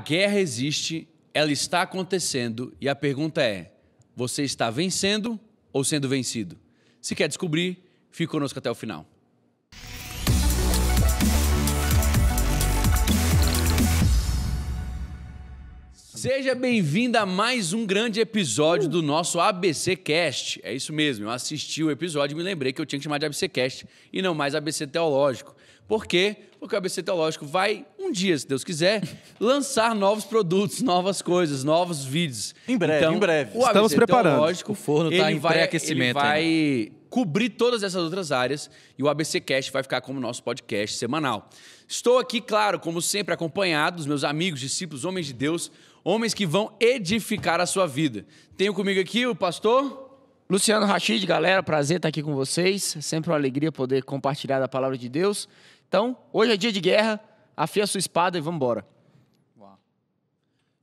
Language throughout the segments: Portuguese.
guerra existe, ela está acontecendo e a pergunta é: você está vencendo ou sendo vencido? Se quer descobrir, fique conosco até o final. Seja bem-vindo a mais um grande episódio do nosso ABC Cast. É isso mesmo, eu assisti o episódio e me lembrei que eu tinha que chamar de ABC Cast e não mais ABC Teológico. Por quê? Porque o ABC Teológico vai, um dia, se Deus quiser, lançar novos produtos, novas coisas, novos vídeos. Em breve, em breve. O Estamos ABC preparando. Teológico, O forno está em pré-aquecimento. Ele vai cobrir todas essas outras áreas e o ABC Cast vai ficar como nosso podcast semanal. Estou aqui, claro, como sempre, acompanhado dos meus amigos, discípulos, homens de Deus, homens que vão edificar a sua vida. Tenho comigo aqui o pastor Luciano Rachid, galera, prazer estar aqui com vocês. Sempre uma alegria poder compartilhar da palavra de Deus. Então, hoje é dia de guerra, afia a sua espada e vamos embora.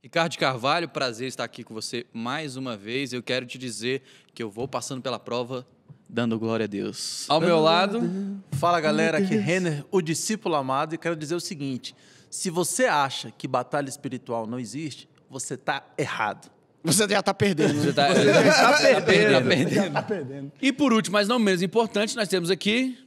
Ricardo de Carvalho, prazer estar aqui com você mais uma vez. Eu quero te dizer que eu vou passando pela prova, dando glória a Deus. ao meu lado. Fala, galera, aqui é Renner, o discípulo amado, e quero dizer o seguinte: se você acha que batalha espiritual não existe, você está errado. Você já está perdendo. Você tá perdendo. E por último, mas não menos importante, nós temos aqui...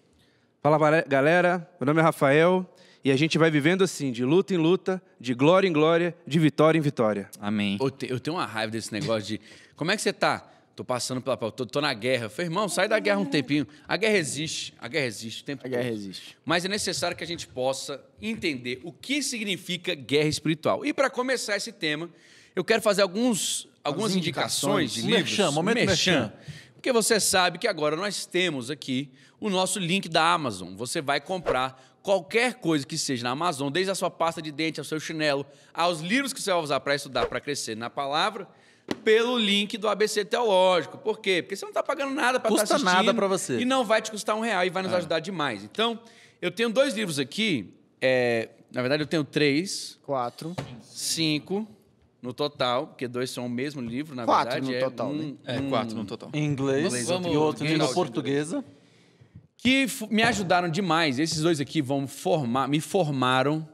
Fala, galera, meu nome é Rafael e a gente vai vivendo assim, de luta em luta, de glória em glória, de vitória em vitória. Amém. Eu tenho uma raiva desse negócio de... Como é que você tá? Tô passando pela... Tô na guerra. Eu falei, irmão, sai da guerra um tempinho. A guerra existe o tempo todo. A guerra existe. Mas é necessário que a gente possa entender o que significa guerra espiritual. E para começar esse tema, eu quero fazer algumas indicações de livros. Merchan, momento merchan. Porque você sabe que agora nós temos aqui o nosso link da Amazon. Você vai comprar qualquer coisa que seja na Amazon, desde a sua pasta de dente, ao seu chinelo, aos livros que você vai usar para estudar, para crescer na palavra, pelo link do ABC Teológico. Por quê? Porque você não está pagando nada para estar assistindo. Custa nada para você. E não vai te custar R$1 e vai nos ajudar demais. Então, eu tenho 2 livros aqui. Na verdade, eu tenho 3, 4. 5 no total, porque 2 são o mesmo livro, na 4 verdade. no total, né? 4 no total. Em inglês e outro em língua portuguesa. Que me ajudaram demais. Esses 2 aqui me formaram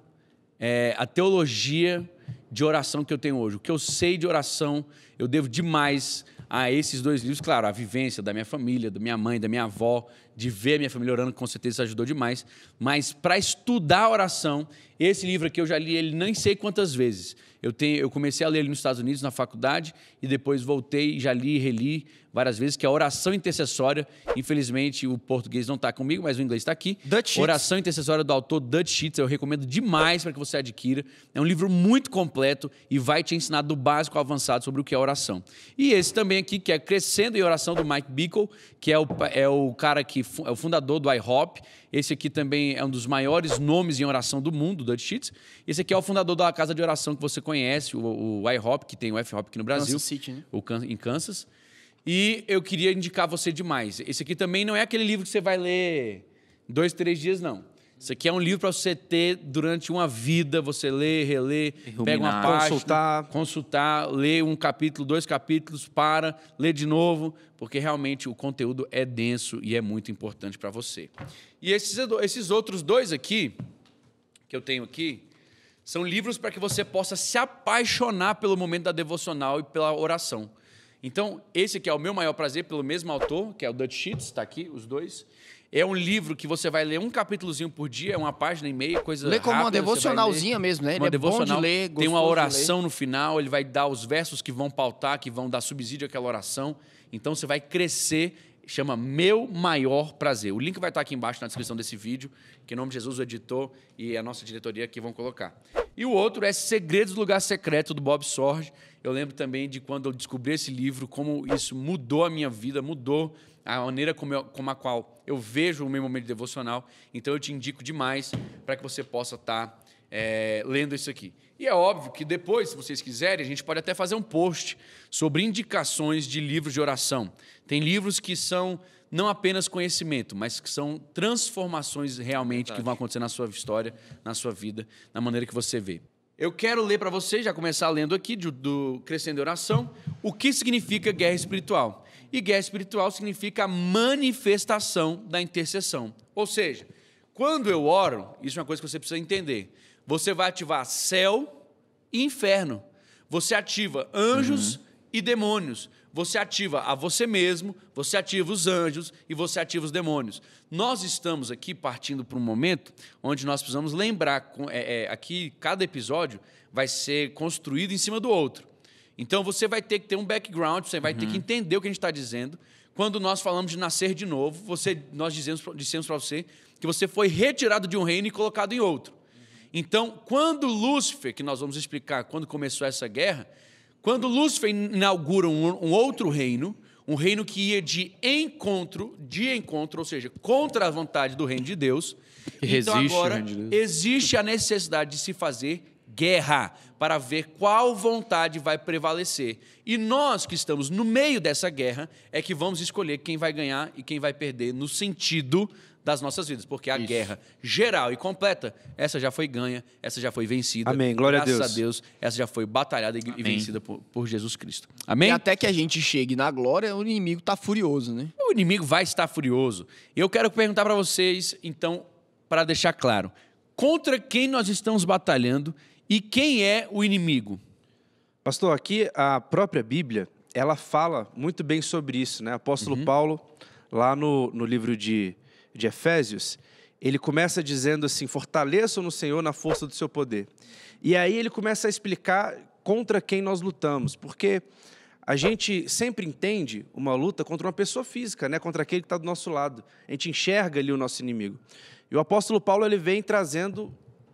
a teologia de oração que eu tenho hoje. O que eu sei de oração, eu devo demais a esses 2 livros. Claro, a vivência da minha família, da minha mãe, da minha avó, de ver a minha família orando, com certeza isso ajudou demais. Mas para estudar a oração, esse livro aqui eu já li ele nem sei quantas vezes. Eu comecei a ler ele nos Estados Unidos, na faculdade, e depois voltei e já li e reli várias vezes, que é a Oração Intercessória. Infelizmente, o português não está comigo, mas o inglês está aqui. Dutch Sheets. Oração Intercessória do autor Dutch Sheets. Eu recomendo demais para que você adquira. É um livro muito completo e vai te ensinar do básico ao avançado sobre o que é oração. E esse também aqui, que é Crescendo em Oração, do Mike Bickle, que é o cara que é o fundador do IHOP. Esse aqui também é um dos maiores nomes em oração do mundo, Dutch Sheets. Esse aqui é o fundador da casa de oração que você conhece, o IHOP, que tem o F-Hop aqui no Brasil. Kansas City, né? Em Kansas. E eu queria indicar você demais. Esse aqui também não é aquele livro que você vai ler 2, 3 dias, não. Isso aqui é um livro para você ter durante uma vida, você lê, relê, pega uma página, consultar, lê um capítulo, 2 capítulos, lê de novo, porque realmente o conteúdo é denso e é muito importante para você. E esses outros 2 aqui, que eu tenho aqui, são livros para que você possa se apaixonar pelo momento da devocional e pela oração. Então, esse aqui é o meu maior prazer, pelo mesmo autor, que é o Dutch Sheets, está aqui, os 2. É um livro que você vai ler um capítulozinho por dia, é uma página e meia, coisa rápida. Lê como uma devocionalzinha mesmo, né? Ele é bom de ler, tem uma gostoso oração no final, ele vai dar os versos que vão pautar, que vão dar subsídio àquela oração. Então, você vai crescer, chama Meu Maior Prazer. O link vai estar aqui embaixo na descrição desse vídeo, que em nome de Jesus, o editor e a nossa diretoria aqui vão colocar. E o outro é Segredos do Lugar Secreto, do Bob Sorge. Eu lembro também de quando eu descobri esse livro, como isso mudou a minha vida, mudou a maneira como a qual eu vejo o meu momento devocional. Então, eu te indico demais para que você possa estar lendo isso aqui. E é óbvio que depois, se vocês quiserem, a gente pode até fazer um post sobre indicações de livros de oração. Tem livros que são não apenas conhecimento, mas que são transformações realmente que vão acontecer na sua história, na sua vida, na maneira que você vê. Eu quero ler para vocês, já começar lendo aqui, do Crescendo em Oração, o que significa guerra espiritual. E guerra espiritual significa a manifestação da intercessão. Ou seja, quando eu oro, isso é uma coisa que você precisa entender, você vai ativar céu e inferno. Você ativa anjos e demônios. Você ativa a você mesmo, você ativa os anjos e você ativa os demônios. Nós estamos aqui partindo para um momento onde nós precisamos lembrar, aqui cada episódio vai ser construído em cima do outro. Então você vai ter que ter um background, você vai ter que entender o que a gente está dizendo. Quando nós falamos de nascer de novo, nós dissemos para você que você foi retirado de um reino e colocado em outro. Então, quando Lúcifer, que nós vamos explicar quando começou essa guerra, quando Lúcifer inaugura um outro reino, um reino que ia de encontro, ou seja, contra a vontade do reino de Deus, então agora existe a necessidade de se fazer guerra para ver qual vontade vai prevalecer. E nós que estamos no meio dessa guerra é que vamos escolher quem vai ganhar e quem vai perder no sentido das nossas vidas, porque a guerra geral e completa, essa já foi ganha, essa já foi vencida. Amém, glória a Deus. Graças a Deus, essa já foi batalhada e vencida por Jesus Cristo. Amém? E até que a gente chegue na glória, o inimigo está furioso, né? O inimigo vai estar furioso. E eu quero perguntar para vocês, então, para deixar claro, contra quem nós estamos batalhando e quem é o inimigo? Pastor, aqui a própria Bíblia, ela fala muito bem sobre isso, né? Apóstolo Paulo, lá no livro de Efésios, ele começa dizendo assim, fortaleçam no Senhor na força do seu poder. E aí ele começa a explicar contra quem nós lutamos, porque a gente sempre entende uma luta contra uma pessoa física, né? Contra aquele que está do nosso lado. A gente enxerga ali o nosso inimigo. E o apóstolo Paulo ele vem trazendo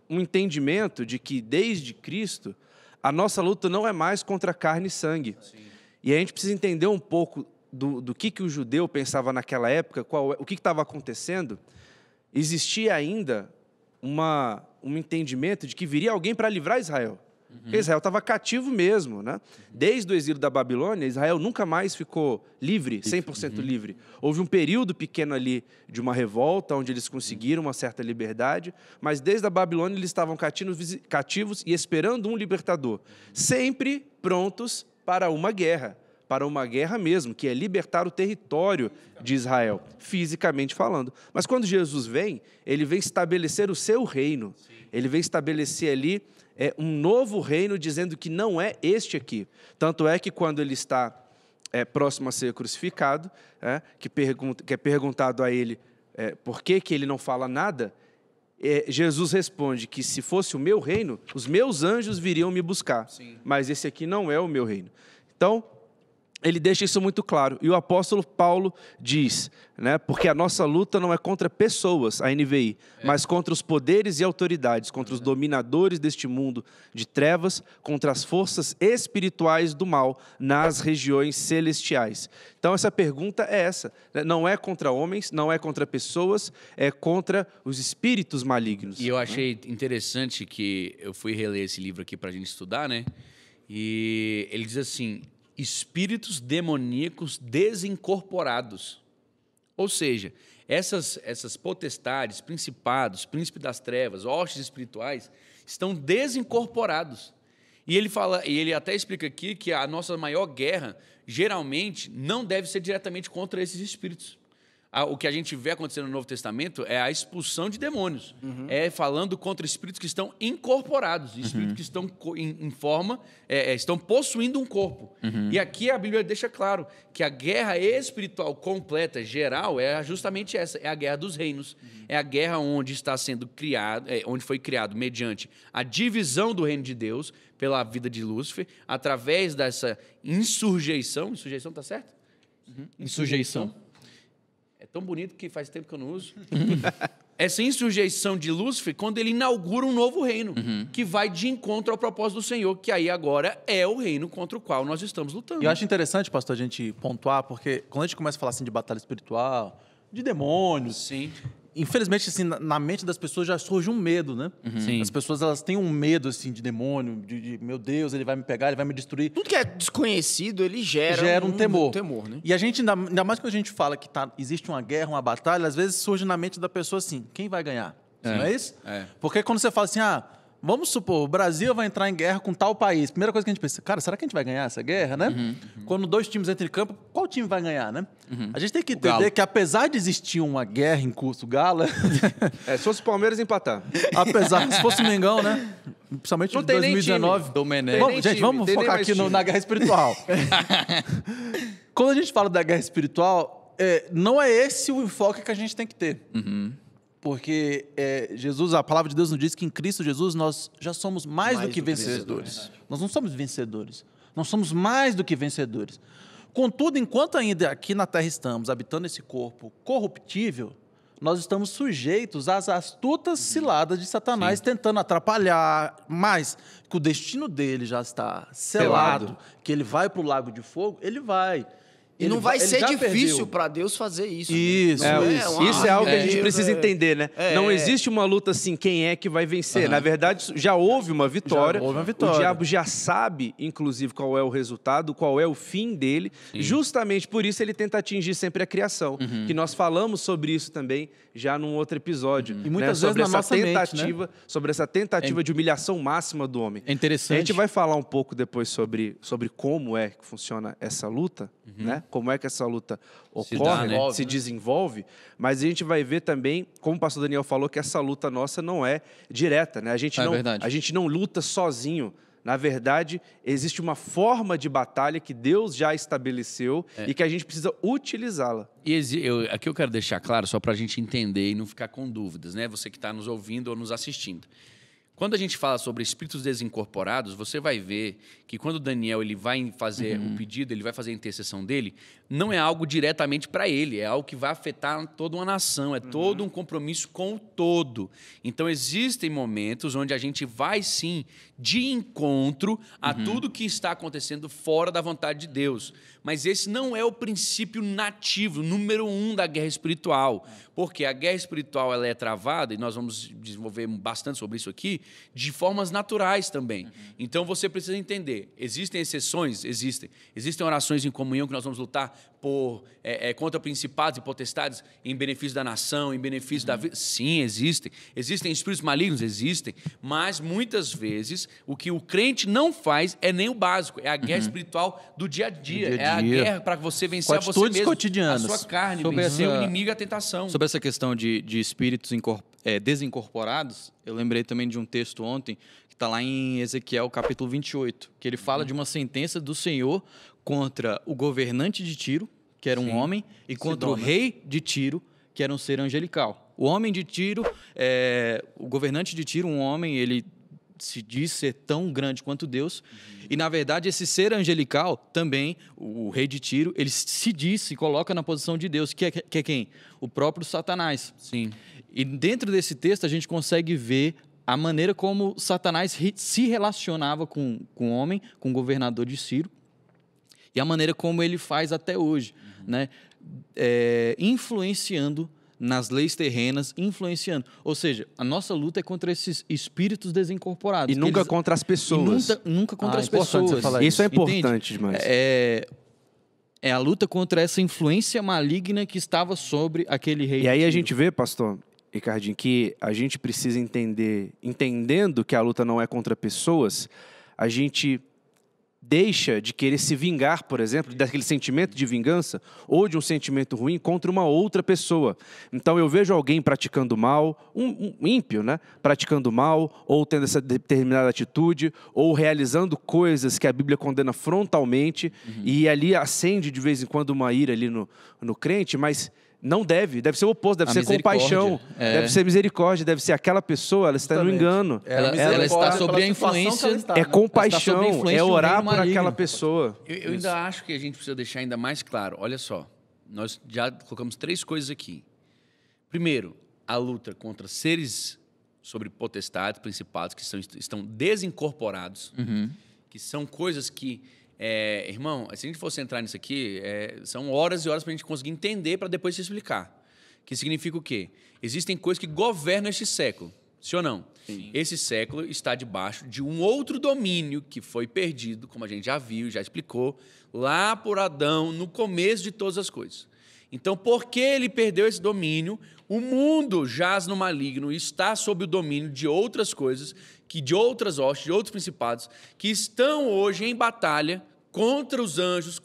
um entendimento de que, desde Cristo, a nossa luta não é mais contra carne e sangue. Sim. E a gente precisa entender um pouco do que o judeu pensava naquela época, o que estava acontecendo. Existia ainda um entendimento de que viria alguém para livrar Israel. Israel estava cativo mesmo, né? Desde o exílio da Babilônia, Israel nunca mais ficou livre, 100% livre. Houve um período pequeno ali de uma revolta, onde eles conseguiram uma certa liberdade, mas desde a Babilônia eles estavam cativos e esperando um libertador, sempre prontos para uma guerra mesmo, que é libertar o território de Israel, fisicamente falando. Mas quando Jesus vem, ele vem estabelecer o seu reino. Ele vem estabelecer ali um novo reino, dizendo que não é este aqui. Tanto é que quando ele está próximo a ser crucificado, que é perguntado a ele por que ele não fala nada, Jesus responde que se fosse o meu reino, os meus anjos viriam me buscar. Sim. Mas esse aqui não é o meu reino. Então, ele deixa isso muito claro. E o apóstolo Paulo diz, né, porque a nossa luta não é contra pessoas, a NVI, mas contra os poderes e autoridades, contra os dominadores deste mundo de trevas, contra as forças espirituais do mal nas regiões celestiais. Então, essa pergunta é essa. Né? Não é contra homens, não é contra pessoas, é contra os espíritos malignos. E eu achei interessante que eu fui reler esse livro aqui para a gente estudar, né? E ele diz assim: espíritos demoníacos desincorporados. Ou seja, essas potestades, principados, príncipe das trevas, hostes espirituais, estão desincorporados. E ele até explica aqui que a nossa maior guerra, geralmente, não deve ser diretamente contra esses espíritos. O que a gente vê acontecendo no Novo Testamento é a expulsão de demônios. É falando contra espíritos que estão incorporados, espíritos que estão em forma, estão possuindo um corpo. E aqui a Bíblia deixa claro que a guerra espiritual completa, geral, é justamente essa, é a guerra dos reinos. É a guerra onde está sendo criado, onde foi criado mediante a divisão do reino de Deus pela vida de Lúcifer, através dessa insurreição. Insurreição, tá certo? Insurreição. É tão bonito que faz tempo que eu não uso. Essa insurreição de Lúcifer, quando ele inaugura um novo reino, que vai de encontro ao propósito do Senhor, que aí agora é o reino contra o qual nós estamos lutando. E eu acho interessante, pastor, a gente pontuar, porque quando a gente começa a falar assim de batalha espiritual, de demônios, sim, infelizmente, assim, na mente das pessoas já surge um medo, né? Sim. As pessoas, elas têm um medo, assim, de demônio, de meu Deus, ele vai me pegar, ele vai me destruir. Tudo que é desconhecido, ele gera um temor. Né? E a gente, ainda mais quando a gente fala que existe uma guerra, uma batalha, às vezes surge na mente da pessoa assim, quem vai ganhar? Não é isso? É. Porque quando você fala assim, Vamos supor, o Brasil vai entrar em guerra com tal país. Primeira coisa que a gente pensa, cara, será que a gente vai ganhar essa guerra, né? Quando 2 times entram em campo, qual time vai ganhar, né? A gente tem que entender que apesar de existir uma guerra em curso, Gala, Se fosse o Palmeiras, empatar. apesar, se fosse o Mengão, né? Principalmente Não em tem nem 2019. Domenech. Tem Vamos, nem gente, time, vamos tem nem focar mais aqui time. na guerra espiritual. Quando a gente fala da guerra espiritual, não é esse o enfoque que a gente tem que ter. Porque Jesus, a palavra de Deus nos diz que em Cristo Jesus nós já somos mais do que vencedores. Nós não somos vencedores. Nós somos mais do que vencedores. Contudo, enquanto ainda aqui na Terra estamos habitando esse corpo corruptível, nós estamos sujeitos às astutas ciladas de Satanás, tentando atrapalhar, mas que o destino dele já está selado, que ele vai para o lago de fogo, ele vai. E não vai ele ser já difícil perdeu. para Deus fazer isso. Isso, Não Isso é algo que a gente guerra, precisa entender, né? Não existe uma luta assim, quem é que vai vencer. Na verdade, já houve uma vitória. Já houve uma vitória. O diabo já sabe, inclusive, qual é o resultado, qual é o fim dele. Justamente por isso ele tenta atingir sempre a criação. Que nós falamos sobre isso também já num outro episódio. E muitas sobre vezes na essa nossa mente, tentativa, sobre essa tentativa de humilhação máxima do homem. É interessante. A gente vai falar um pouco depois sobre como é que funciona essa luta, né? Como é que essa luta ocorre, né? se desenvolve, mas a gente vai ver também, como o pastor Daniel falou, que essa luta nossa não é direta, né? A gente não luta sozinho. Na verdade, existe uma forma de batalha que Deus já estabeleceu e que a gente precisa utilizá-la. E aqui eu quero deixar claro, só para a gente entender e não ficar com dúvidas, né? Você que está nos ouvindo ou nos assistindo. Quando a gente fala sobre espíritos desincorporados, você vai ver que quando Daniel ele vai fazer o pedido, ele vai fazer a intercessão dele, não é algo diretamente para ele, é algo que vai afetar toda uma nação, é todo um compromisso com o todo. Então, existem momentos onde a gente vai, sim, de encontro a tudo que está acontecendo fora da vontade de Deus. Mas esse não é o princípio nativo, número 1 da guerra espiritual. Porque a guerra espiritual ela é travada, e nós vamos desenvolver bastante sobre isso aqui, de formas naturais também. Então, você precisa entender, existem exceções? Existem. Existem orações em comunhão que nós vamos lutar contra principados e potestades em benefício da nação, em benefício da vida? Sim, existem. Existem espíritos malignos? Existem. Mas, muitas vezes, o que o crente não faz é nem o básico, é a guerra espiritual do dia a dia. É a guerra para você vencer a você mesmo, cotidianas. a sua carne, Sobre vencer o essa- inimigo e a tentação. Sobre essa questão de espíritos desincorporados, eu lembrei também de um texto ontem, que está lá em Ezequiel, capítulo 28, que ele fala de uma sentença do Senhor contra o governante de Tiro, que era um homem, e contra o rei de Tiro, que era um ser angelical. O homem de Tiro, o governante de Tiro, um homem, ele se diz ser tão grande quanto Deus, e na verdade esse ser angelical também, o rei de Tiro, ele se coloca na posição de Deus, que é quem? O próprio Satanás. Sim. E dentro desse texto a gente consegue ver a maneira como Satanás se relacionava com o homem, com o governador de Ciro, e a maneira como ele faz até hoje, né? Influenciando nas leis terrenas, influenciando. Ou seja, a nossa luta é contra esses espíritos desincorporados. E nunca contra as pessoas. Nunca contra Ah, as é importante você pessoas. falar Isso é Entende? importante demais. É a luta contra essa influência maligna que estava sobre aquele rei. E aí de a Tiro. gente vê, pastor Ricardinho, que a gente precisa entendendo que a luta não é contra pessoas, a gente deixa de querer se vingar, por exemplo, daquele sentimento de vingança ou de um sentimento ruim contra uma outra pessoa. Então eu vejo alguém praticando mal, um ímpio, né? Praticando mal, ou tendo essa determinada atitude, ou realizando coisas que a Bíblia condena frontalmente, e ali acende de vez em quando uma ira ali no crente, mas não deve ser o oposto, deve A ser compaixão, misericórdia, deve ser misericórdia, deve ser aquela pessoa, ela está no Justamente. engano. Ela está sob a influência. É Ela está sob a compaixão, influência é de um orar reino por aquela maligno. pessoa. Eu ainda acho que a gente precisa deixar ainda mais claro. Olha só, nós já colocamos 3 coisas aqui. Primeiro, a luta contra seres sobre potestades, principados, que estão desincorporados, que são coisas que, irmão, se a gente fosse entrar nisso aqui, são horas e horas para a gente conseguir entender para depois se explicar. Que significa o quê? Existem coisas que governam este século, sim ou não? Sim. Esse século está debaixo de um outro domínio que foi perdido, como a gente já viu, já explicou, lá por Adão, no começo de todas as coisas. Então, porque ele perdeu esse domínio, o mundo jaz no maligno e está sob o domínio de outras coisas que de outras hostes, de outros principados, que estão hoje em batalha contra os anjos,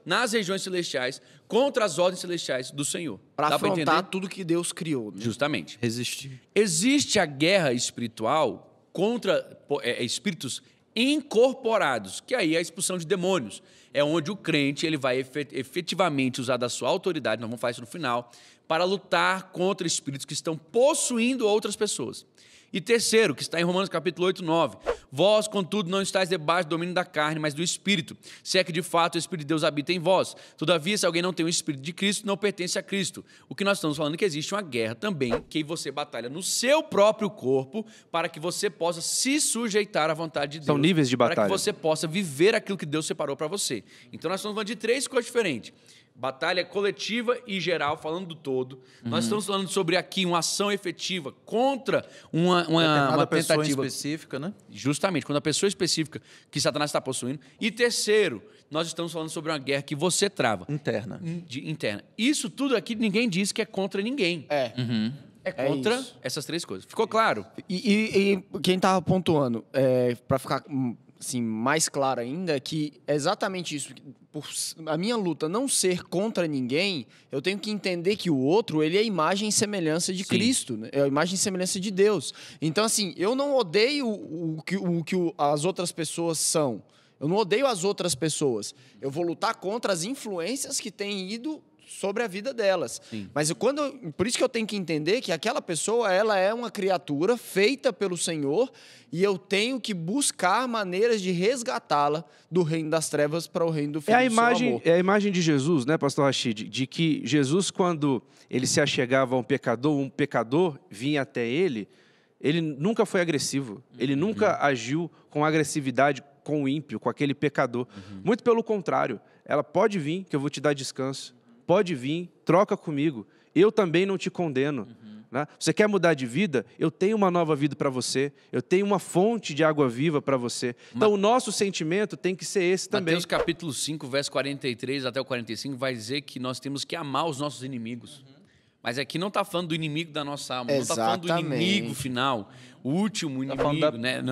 nas regiões celestiais, contra as ordens celestiais do Senhor. Para Dá pra afrontar entender? tudo que Deus criou. Né? Justamente. Resistir. Existe a guerra espiritual contra espíritos incorporados, que aí é a expulsão de demônios. É onde o crente ele vai efetivamente usar da sua autoridade, nós vamos falar isso no final, para lutar contra espíritos que estão possuindo outras pessoas. E terceiro, que está em Romanos capítulo 8, 9. Vós, contudo, não estáis debaixo do domínio da carne, mas do Espírito, se é que de fato o Espírito de Deus habita em vós. Todavia, se alguém não tem o Espírito de Cristo, não pertence a Cristo. O que nós estamos falando é que existe uma guerra também, que você batalha no seu próprio corpo, para que você possa se sujeitar à vontade de Deus. São níveis de batalha. Para que você possa viver aquilo que Deus separou para você. Então, nós estamos falando de 3 coisas diferentes. Batalha coletiva e geral, falando do todo. Nós estamos falando sobre aqui uma ação efetiva contra uma pessoa tentativa específica, né? Justamente, quando a pessoa específica que Satanás está possuindo. E terceiro, nós estamos falando sobre uma guerra que você trava. Interna. Interna. Isso tudo aqui ninguém diz que é contra ninguém. É. É contra isso. essas 3 coisas. Ficou claro? E quem estava pontuando, para ficar assim, mais claro ainda, é que é exatamente isso. Por a minha luta não ser contra ninguém, eu tenho que entender que o outro ele é a imagem e semelhança de Sim. Cristo, né? É a imagem e semelhança de Deus. Então, assim, eu não odeio o que as outras pessoas são. Eu não odeio as outras pessoas. Eu vou lutar contra as influências que têm ido sobre a vida delas. Sim. Mas por isso que eu tenho que entender que aquela pessoa ela é uma criatura feita pelo Senhor e eu tenho que buscar maneiras de resgatá-la do reino das trevas para o reino do Filho do seu amor. É a imagem de Jesus, né, pastor Rashid? De que Jesus, quando ele se achegava a um pecador vinha até ele nunca foi agressivo. Ele nunca agiu com agressividade com o ímpio, com aquele pecador. Muito pelo contrário. Ela pode vir, que eu vou te dar descanso. Pode vir, troca comigo. Eu também não te condeno. Né? Você quer mudar de vida? Eu tenho uma nova vida para você. Eu tenho uma fonte de água viva para você. Então, o nosso sentimento tem que ser esse também. Mateus capítulo 5, verso 43 até o 45, vai dizer que nós temos que amar os nossos inimigos. Mas aqui não está falando do inimigo da nossa alma, não está falando do inimigo final, o último inimigo.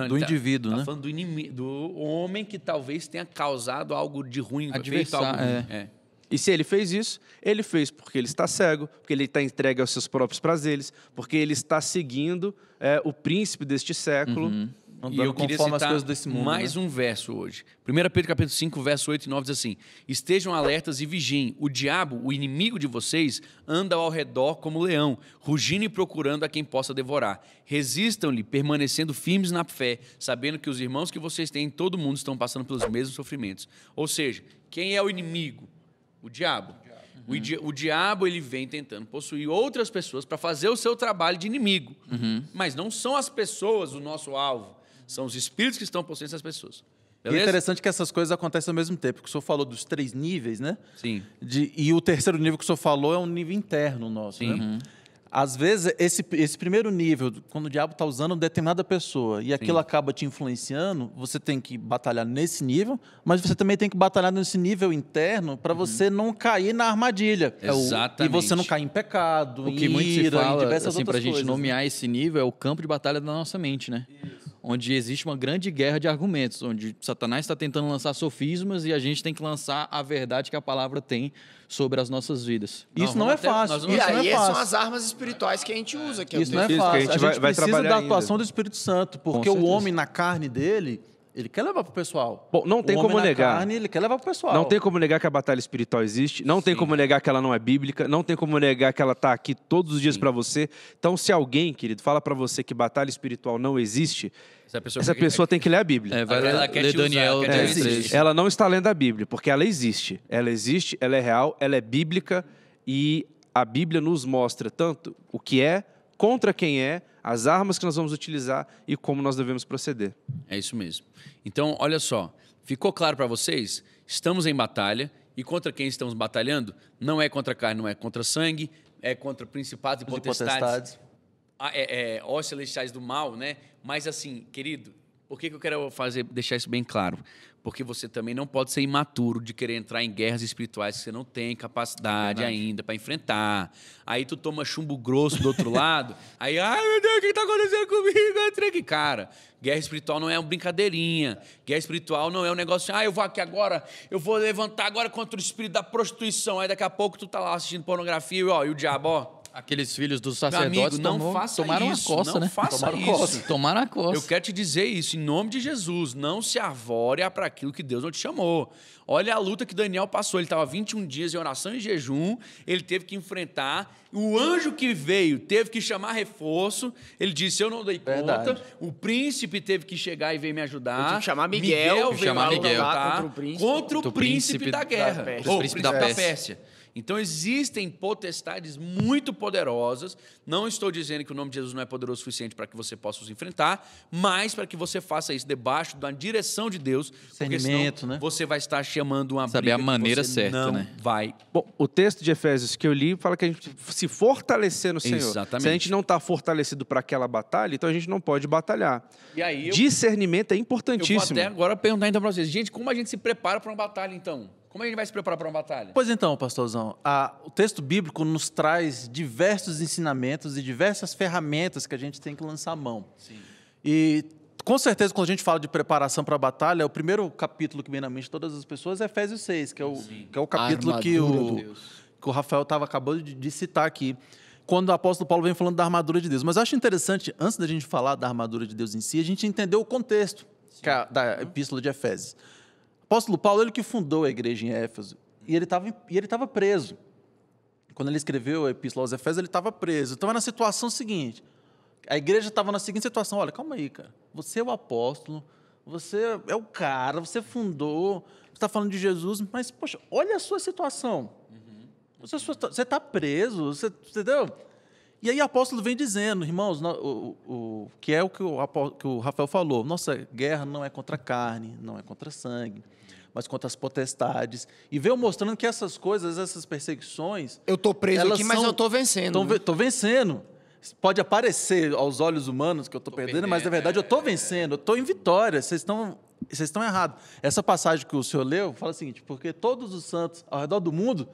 Do indivíduo, né? né? Está falando do inimigo, do homem que talvez tenha causado algo de ruim, feito algo ruim. E se ele fez isso, ele fez porque ele está cego, porque ele está entregue aos seus próprios prazeres, porque ele está seguindo o príncipe deste século. E eu queria conforme as citar coisas desse mundo, mais um verso hoje. 1 Pedro capítulo 5, verso 8 e 9 diz assim: estejam alertas e vigiem. O diabo, o inimigo de vocês, anda ao redor como leão, rugindo e procurando a quem possa devorar. Resistam-lhe, permanecendo firmes na fé, sabendo que os irmãos que vocês têm em todo o mundo estão passando pelos mesmos sofrimentos. Ou seja, quem é o inimigo? O diabo. O diabo ele vem tentando possuir outras pessoas para fazer o seu trabalho de inimigo. Mas não são as pessoas o nosso alvo. São os espíritos que estão possuindo essas pessoas. E Beleza? é interessante que essas coisas acontecem ao mesmo tempo, porque o senhor falou dos 3 níveis, né? Sim. E o terceiro nível que o senhor falou é um nível interno nosso, Sim. né? Às vezes, esse primeiro nível, quando o diabo está usando determinada pessoa e aquilo acaba te influenciando, você tem que batalhar nesse nível, mas você também tem que batalhar nesse nível interno para você não cair na armadilha. Exatamente. E você não cair em pecado, O que muito se ira, em fala, diversas assim, para a outras gente coisas. nomear esse nível, é o campo de batalha da nossa mente, né? Onde existe uma grande guerra de argumentos, onde Satanás está tentando lançar sofismas e a gente tem que lançar a verdade que a palavra tem sobre as nossas vidas. Isso não é fácil. nós vamos E Isso não aí é são fácil. as armas espirituais que a gente usa. Que é o Isso não é Isso, que a fácil. gente A gente vai precisa trabalhar da ainda. atuação do Espírito Santo, porque Com o certeza. homem na carne dele, ele quer levar pro pessoal. Bom, não tem o como homem negar. Na carne, ele quer levar pro pessoal. Não tem como negar que a batalha espiritual existe, não tem como negar que ela não é bíblica, não tem como negar que ela está aqui todos os dias para você. Então, se alguém, querido, fala para você que batalha espiritual não existe, essa pessoa tem que ler a Bíblia. Vai Ela ler, quer ler te usar, Daniel quer te 10, usar. 3. Ela não está lendo a Bíblia, porque ela existe. Ela existe, ela é real, ela é bíblica e a Bíblia nos mostra tanto o que é, contra quem é, as armas que nós vamos utilizar e como nós devemos proceder. É isso mesmo. Então, olha só. Ficou claro para vocês? Estamos em batalha. E contra quem estamos batalhando? Não é contra carne, não é contra sangue. É contra principados e potestades. Os celestiais do mal, né? Mas assim, querido, Por que eu quero deixar isso bem claro? Porque você também não pode ser imaturo de querer entrar em guerras espirituais que você não tem capacidade ainda para enfrentar. Aí tu toma chumbo grosso do outro lado, aí, ai meu Deus, o que está acontecendo comigo? Eu entrei aqui. Cara, guerra espiritual não é uma brincadeirinha. Guerra espiritual não é um negócio assim, eu vou aqui agora, eu vou levantar agora contra o espírito da prostituição. Aí daqui a pouco tu tá lá assistindo pornografia e o diabo, ó. Aqueles filhos dos Meu sacerdotes amigo, não faça tomaram isso, a coça, não né? faça isso. Tomaram a coça. Eu quero te dizer isso, em nome de Jesus, não se arvore para aquilo que Deus não te chamou. Olha a luta que Daniel passou, ele estava 21 dias em oração e jejum, ele teve que enfrentar, o anjo que veio teve que chamar reforço, ele disse, eu não dei conta, o príncipe teve que chegar e veio me ajudar. Eu tive que chamar Miguel veio lutar contra o príncipe da guerra, o príncipe da Pérsia. Então, existem potestades muito poderosas. Não estou dizendo que o nome de Jesus não é poderoso o suficiente para que você possa os enfrentar, mas para que você faça isso debaixo da direção de Deus. Porque senão né? você vai estar chamando uma Saber briga a maneira que você certa, não né? vai. Bom, o texto de Efésios que eu li fala que a gente se fortalecer no Senhor. Exatamente. Se a gente não está fortalecido para aquela batalha, então a gente não pode batalhar. E aí Discernimento é eu vou importantíssimo. até agora perguntar então para vocês. Gente, como a gente se prepara para uma batalha, então? Como a gente vai se preparar para uma batalha? Pois então, pastorzão, o texto bíblico nos traz diversos ensinamentos e diversas ferramentas que a gente tem que lançar a mão. Sim. E, com certeza, quando a gente fala de preparação para a batalha, o primeiro capítulo que vem na mente de todas as pessoas é Efésios 6, que é o capítulo que o Rafael acabou de citar aqui, quando o apóstolo Paulo vem falando da armadura de Deus. Mas eu acho interessante, antes da gente falar da armadura de Deus em si, a gente entender o contexto da epístola de Efésios. O apóstolo Paulo, ele que fundou a igreja em Éfeso, e ele estava preso. Quando ele escreveu a epístola aos Efésios, ele estava preso. Então, era a situação seguinte. A igreja estava na seguinte situação. Olha, calma aí, cara. Você é o apóstolo, você é o cara, você fundou, você está falando de Jesus, mas, poxa, olha a sua situação. Você está preso, entendeu? E aí o apóstolo vem dizendo, irmãos, que é o que o Rafael falou, nossa guerra não é contra a carne, não é contra sangue, mas contra as potestades. E veio mostrando que essas coisas, essas perseguições... Eu estou preso aqui, mas eu estou vencendo. Estou vencendo. Pode aparecer aos olhos humanos que eu estou perdendo, mas na verdade eu estou vencendo, eu estou em vitória, vocês estão errados. Essa passagem que o senhor leu fala o seguinte, porque todos os santos ao redor do mundo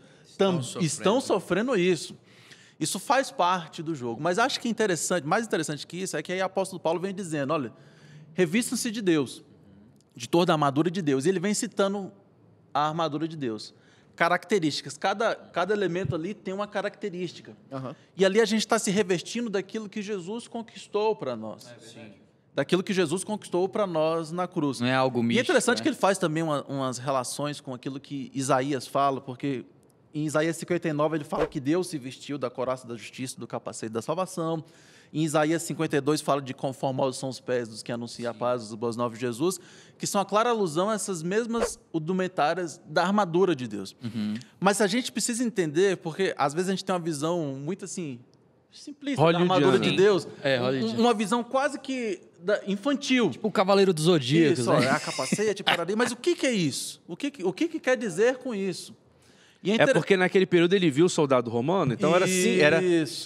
estão sofrendo isso. Isso faz parte do jogo. Mas acho que mais interessante que isso é que aí o apóstolo Paulo vem dizendo, olha, revistam-se de Deus, de toda a armadura de Deus. E ele vem citando a armadura de Deus. Características. Cada elemento ali tem uma característica. Uhum. E ali a gente está se revestindo daquilo que Jesus conquistou para nós. Daquilo que Jesus conquistou para nós na cruz. Não é algo místico. E é interessante que ele faz também umas relações com aquilo que Isaías fala, porque... Em Isaías 59, ele fala que Deus se vestiu da couraça da justiça, do capacete da salvação. Em Isaías 52, fala de conformados são os pés dos que anunciam a paz, os boas novas de Jesus, que são a clara alusão a essas mesmas indumentárias da armadura de Deus. Mas a gente precisa entender, porque às vezes a gente tem uma visão muito assim, simplista da armadura de Deus. Uma visão quase que infantil. Tipo o Cavaleiro dos Zodíacos. Isso, né? é a capacete, mas o que é isso? O que quer dizer com isso? É porque naquele período ele viu o soldado romano, então era assim,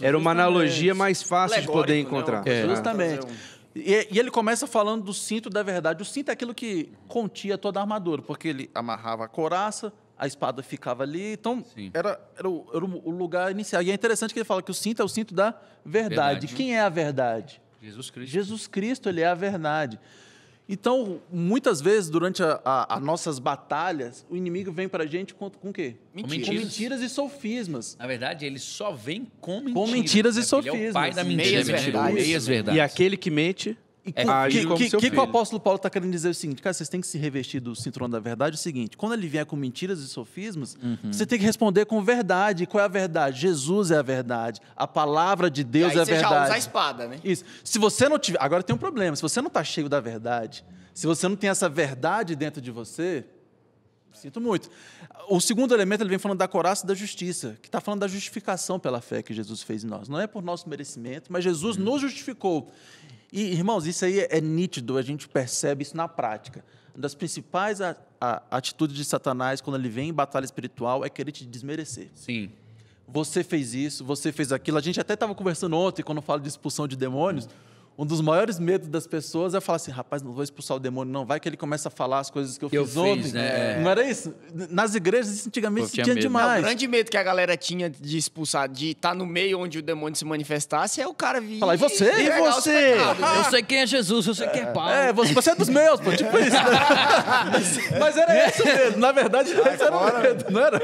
era uma analogia mais fácil de poder encontrar. Né? Justamente. E ele começa falando do cinto da verdade. O cinto é aquilo que continha toda a armadura, porque ele amarrava a couraça, a espada ficava ali, então era o lugar inicial. E é interessante que ele fala que o cinto é o cinto da verdade. Quem é a verdade? Jesus Cristo. Jesus Cristo, ele é a verdade. Então, muitas vezes, durante as nossas batalhas, o inimigo vem para a gente com o quê? Com mentiras e sofismas. Na verdade, ele só vem com mentiras. Com mentiras e sofismas. Ele é o pai da mentira. Meias verdades. E aquele que mente age como seu filho. O que o apóstolo Paulo está querendo dizer é o seguinte, cara, vocês têm que se revestir do cinturão da verdade, é o seguinte, quando ele vier com mentiras e sofismas, você tem que responder com verdade. Qual é a verdade? Jesus é a verdade. A palavra de Deus é a verdade. Você já usa a espada, né? Isso. Se você não tiver... Agora tem um problema, se você não está cheio da verdade, se você não tem essa verdade dentro de você, sinto muito. O segundo elemento, ele vem falando da couraça e da justiça, que está falando da justificação pela fé que Jesus fez em nós. Não é por nosso merecimento, mas Jesus nos justificou. E, irmãos, isso aí é nítido, a gente percebe isso na prática. Uma das principais atitudes de Satanás, quando ele vem em batalha espiritual, é querer te desmerecer. Sim. Você fez isso, você fez aquilo. A gente até estava conversando ontem, quando eu falo de expulsão de demônios, Um dos maiores medos das pessoas é falar assim, rapaz, não vou expulsar o demônio, não. Vai que ele começa a falar as coisas que eu fiz ontem. né? Não era isso? Nas igrejas, antigamente, Pô, se tinha tinha medo. demais. O grande medo que a galera tinha de expulsar, de estar no meio onde o demônio se manifestasse, é o cara vir... Falar, e você? entregar os pecados, né? Eu sei quem é Jesus, eu sei quem é Paulo. É, você é dos meus, pô, tipo isso. Né? Mas era esse o medo. Na verdade, esse era o medo, não era?